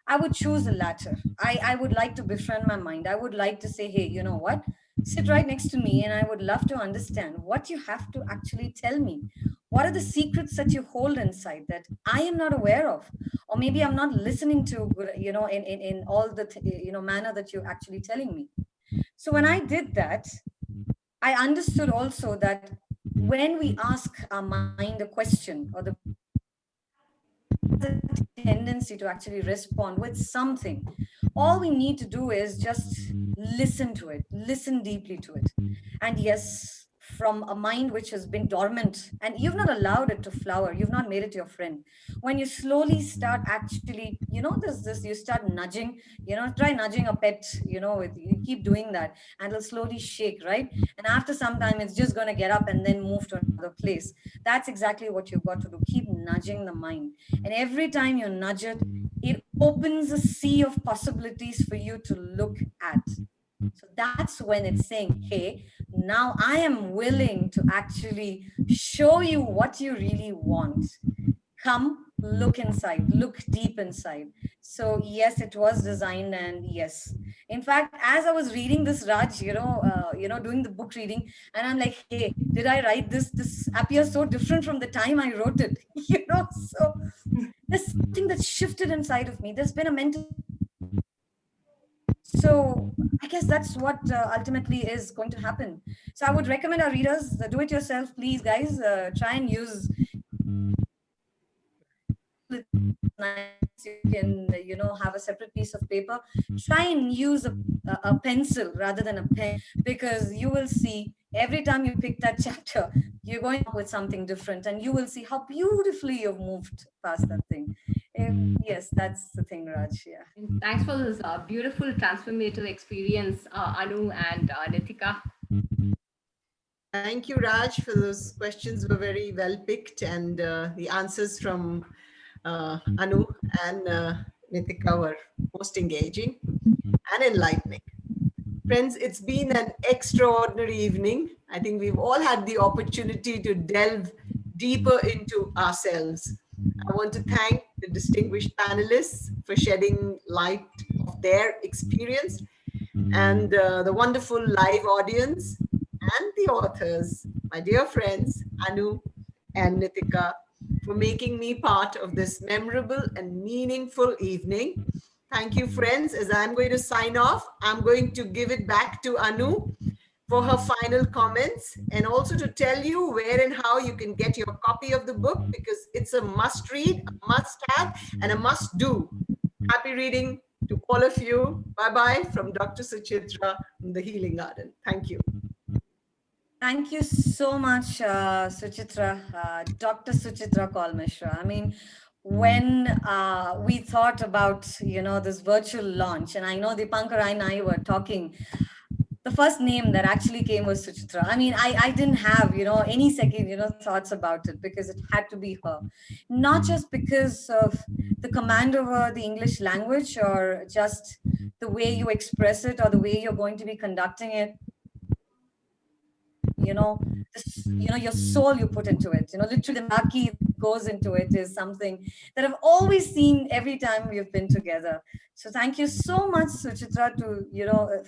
I would choose the latter. I would like to befriend my mind. I would like to say, hey, you know what? Sit right next to me, and I would love to understand what you have to actually tell me. What are the secrets that you hold inside that I am not aware of? Or maybe I'm not listening to, in all the, manner that you're actually telling me. So when I did that, I understood also that when we ask our mind a question, or the tendency to actually respond with something, all we need to do is just listen to it, listen deeply to it. And yes, from a mind which has been dormant and you've not allowed it to flower, you've not made it your friend, when you slowly start actually, there's this, you start nudging, try nudging a pet, you keep doing that, and it'll slowly shake, right? And after some time it's just going to get up and then move to another place. That's exactly what you've got to do. Keep nudging the mind, and every time you nudge it, it opens a sea of possibilities for you to look at. So that's when it's saying, hey, now I am willing to actually show you what you really want. Come, look inside, look deep inside. So yes, it was designed, and yes, in fact, as I was reading this, Raj, doing the book reading, and I'm like, hey, did I write this? This appears so different from the time I wrote it. So there's something that's shifted inside of me. There's been a mental. So I guess that's what ultimately is going to happen. So I would recommend our readers, do it yourself, please, guys. Try and use. You can, have a separate piece of paper. Try and use a pencil rather than a pen, because you will see every time you pick that chapter, you're going up with something different, and you will see how beautifully you've moved past that thing. Yes, that's the thing, Raj. Yeah. Thanks for this beautiful transformative experience, Anu and Nithika. Thank you, Raj, for those questions were very well picked, and the answers from Anu and Nithika were most engaging and enlightening. Friends, it's been an extraordinary evening. I think we've all had the opportunity to delve deeper into ourselves. I want to thank the distinguished panelists for shedding light of their experience, and the wonderful live audience, and the authors, my dear friends, Anu and Nithika, for making me part of this memorable and meaningful evening. Thank you, friends. As I'm going to sign off, I'm going to give it back to Anu for her final comments, and also to tell you where and how you can get your copy of the book, because it's a must read, a must have, and a must do. Happy reading to all of you. Bye-bye from Dr. Suchitra from the Healing Garden. Thank you. Thank you so much, Suchitra, Dr. Suchitra Kaul Mishra. I mean, when we thought about, this virtual launch, and I know Dipankar and I were talking, the first name that actually came was Suchitra. I mean, I didn't have, any second, thoughts about it, because it had to be her. Not just because of the command over the English language, or just the way you express it, or the way you're going to be conducting it. Your soul you put into it, literally the Naki goes into it is something that I've always seen every time we've been together. So thank you so much, Suchitra,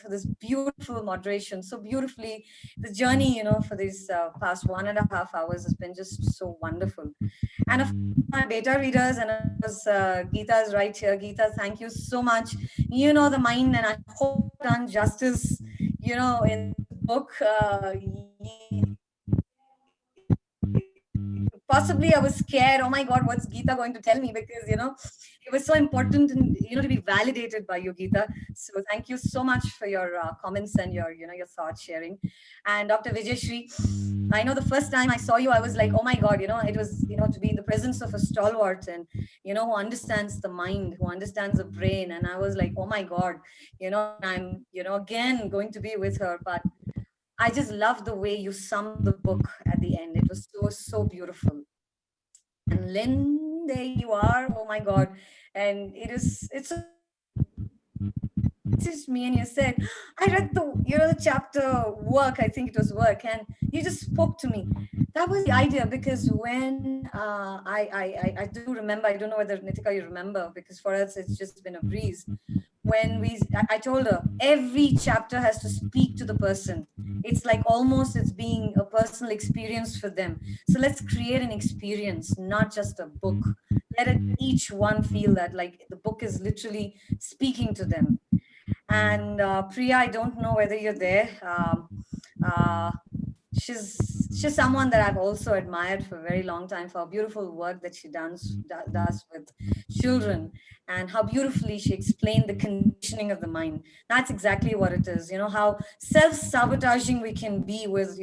for this beautiful moderation. So beautifully, the journey, for these past 1.5 hours has been just so wonderful. And of course, my beta readers, and of course, Geeta is right here. Geeta, thank you so much. The mind, and I hope I've done justice, in the book. possibly I was scared. Oh my God, what's Geeta going to tell me? Because, it was so important and, to be validated by you, Geeta. So thank you so much for your comments and your thoughts sharing. And Dr. Vijayshri, I know the first time I saw you, I was like, oh my God, it was, to be in the presence of a stalwart and, who understands the mind, who understands the brain. And I was like, oh my God, I'm, again going to be with her. But I just love the way you summed the book at the end. It was so, so beautiful. And Lynn, there you are. Oh my God. And it's so beautiful because you messaged me and you said, I read the chapter work. I think it was work. And you just spoke to me. That was the idea because when I do remember, I don't know whether Nitika you remember, because for us it's just been a breeze. When I told her every chapter has to speak to the person. It's like almost it's being a personal experience for them. So let's create an experience, not just a book. Let each one feel that like the book is literally speaking to them. And Priya, I don't know whether you're there. Uh, she's someone that I've also admired for a very long time for her beautiful work that she does with children, and how beautifully she explained the conditioning of the mind. That's exactly what it is. How self-sabotaging we can be with,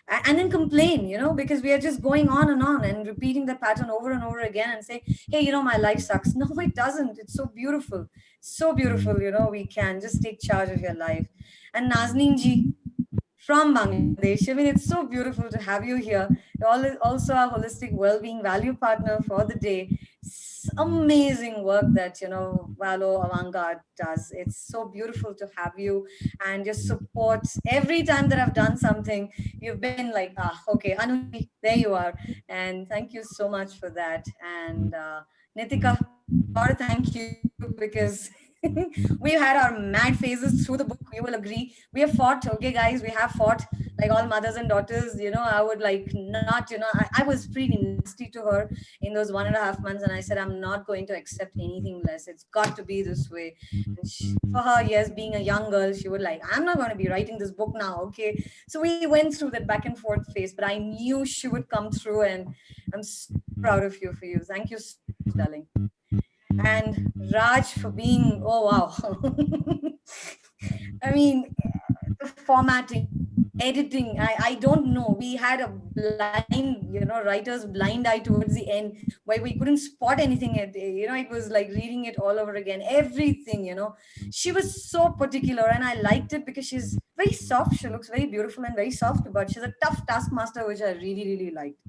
and then complain, because we are just going on and repeating the pattern over and over again and say, hey, my life sucks. No, it doesn't. It's so beautiful. So beautiful. We can just take charge of your life. And Nazneen ji, from Bangladesh. I mean, it's so beautiful to have you here. You're also a holistic well-being value partner for the day. Amazing work that Valo Avantgarde does. It's so beautiful to have you and your support. Every time that I've done something, you've been like, okay, Anuji, there you are. And thank you so much for that. And Nitika, gotta thank you because we've had our mad phases through the book. You will agree. We have fought, okay, guys, we have fought like all mothers and daughters. I would like not, I was pretty nasty to her in those 1.5 months. And I said, I'm not going to accept anything less. It's got to be this way. And for her, yes, being a young girl, she would like, I'm not going to be writing this book now, okay? So we went through that back and forth phase, but I knew she would come through, and I'm so proud of you for you. Thank you so much, darling. And Raj for being, oh wow. I mean, the formatting, editing, I don't know. We had a blind, writer's blind eye towards the end where we couldn't spot anything. It was like reading it all over again. Everything, She was so particular and I liked it because she's very soft. She looks very beautiful and very soft, but she's a tough taskmaster, which I really, really liked.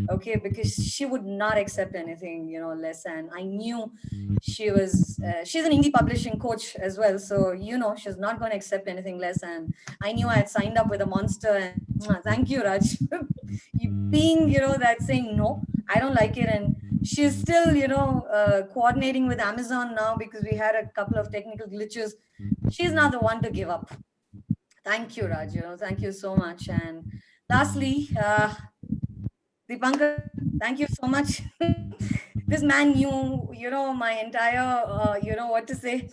Okay, because she would not accept anything, less. And I knew she's an indie publishing coach as well. So, she's not going to accept anything less. And I knew I had signed up with a monster. And thank you, Raj, being, that saying, no, I don't like it. And she's still, coordinating with Amazon now because we had a couple of technical glitches. She's not the one to give up. Thank you, Raj. Thank you so much. And lastly, Dipankar, thank you so much. This man knew, my entire, what to say.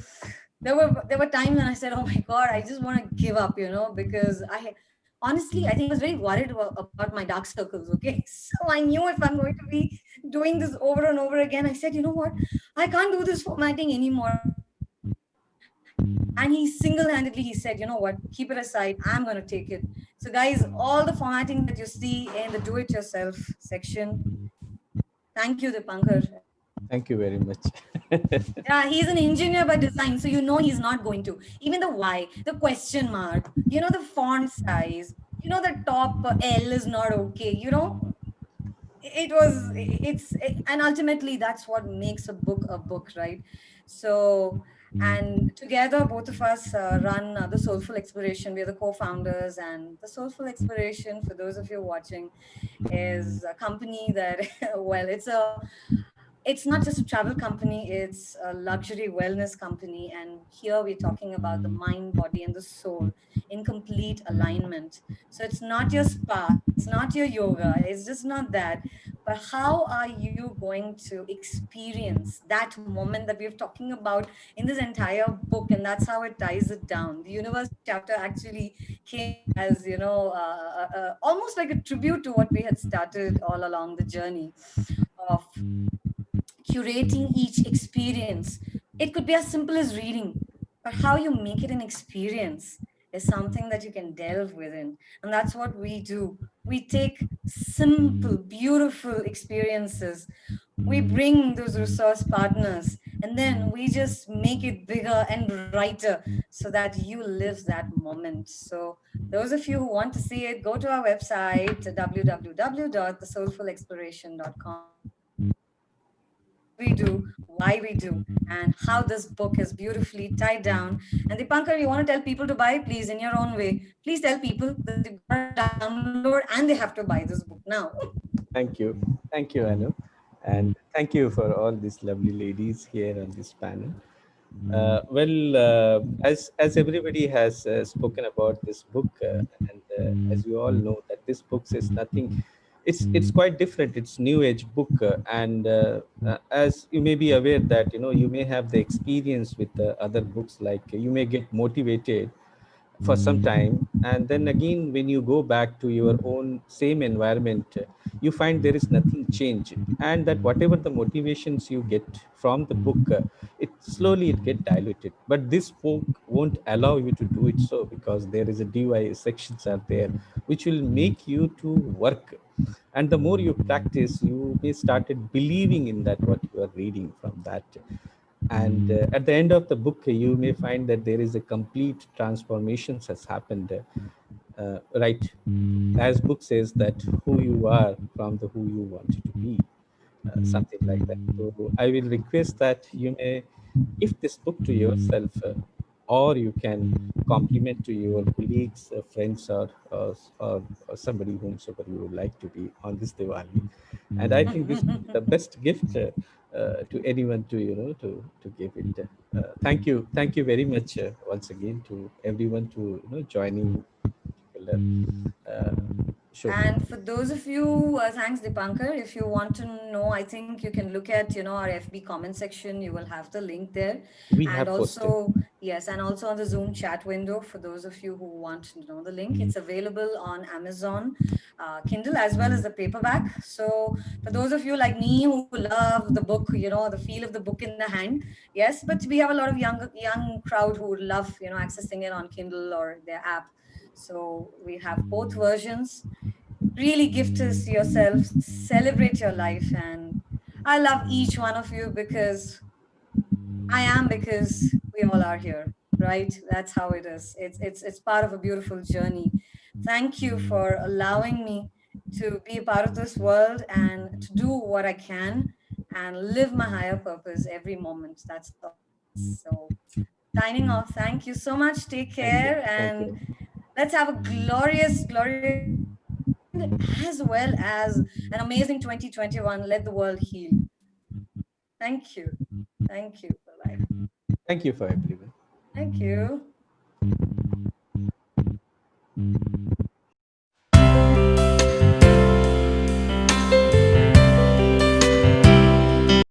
There were times when I said, oh my God, I just want to give up, because honestly, I think I was very worried about my dark circles. Okay. So I knew if I'm going to be doing this over and over again, I said, you know what? I can't do this formatting anymore. And he single-handedly, he said, you know what? Keep it aside. I'm going to take it. So guys, all the formatting that you see in the do-it-yourself section, thank you, Dipankar. Thank you very much. Yeah, he's an engineer by design, so he's not going to. Even the Y, the question mark, the font size, the top L is not okay. And ultimately that's what makes a book, right? So, and together both of us run the Soulful Exploration. We're the co-founders, and the Soulful Exploration, for those of you watching, is a company that well, it's not just a travel company, it's a luxury wellness company. And here we're talking about the mind, body, and the soul in complete alignment. So it's not your spa, it's not your yoga, it's just not that. but how are you going to experience that moment that we're talking about in this entire book? And that's how it ties it down. The universe chapter actually came up as, almost like a tribute to what we had started all along the journey of curating each experience. It could be as simple as reading, but how you make it an experience is something that you can delve within. And that's what we do. We take simple, beautiful experiences, we bring those resource partners, and then we just make it bigger and brighter so that you live that moment. So those of you who want to see it, go to our website www.thesoulfulexploration.com, and you can see what we do, why we do, and how this book is beautifully tied down. And Dipankar, you want to tell people to buy, please, in your own way, please tell people that they've got to download and they have to buy this book now. Thank you. Thank you, Anu. And thank you for all these lovely ladies here on this panel. As everybody has spoken about this book, and as you all know, that this book is nothing. It's quite different. It's new age book, and as you may be aware that you may have the experience with other books, like you may get motivated for some time, and then again when you go back to your own same environment, you find there is nothing change, and that whatever the motivations you get from the book, it slowly it get diluted. But this book won't allow you to do it, so because there is a DY sections are there which will make you to work, and the more you practice, you may started believing in that what you are reading from that. And at the end of the book, you may find that there is a complete transformations has happened, right, as book says that who you are from the who you wanted to be, something like that. So I will request that you may gift this book to yourself, or you can compliment to your colleagues, friends, or somebody whomsoever you would like to be on this Diwali. And I think this is the best gift to anyone to to give it. Thank you very much once again to everyone to joining particular show. And for those of you, thanks Dipankar. If you want to know, I think you can look at our FB comment section. You will have the link there, We and have posted. also yes, and also on the Zoom chat window for those of you who want to know the link. It's available on Amazon, Kindle, as well as the paperback. So for those of you like me who love the book, the feel of the book in the hand, yes, but we have a lot of young crowd who would love accessing it on Kindle or their app. So we have both versions. Really gift this yourself, celebrate your life, and I love each one of you because I am, because we all are here, right? That's how it is. It's part of a beautiful journey. Thank you for allowing me to be a part of this world and to do what I can and live my higher purpose every moment. That's all it is. So signing off. Thank you so much. Take Thank you. care, Thank and you. let's have a glorious, glorious year ahead, as well as an amazing 2021. Let the world heal. Thank you. Thank you. Bye bye. Thank you for everyone. Thank you.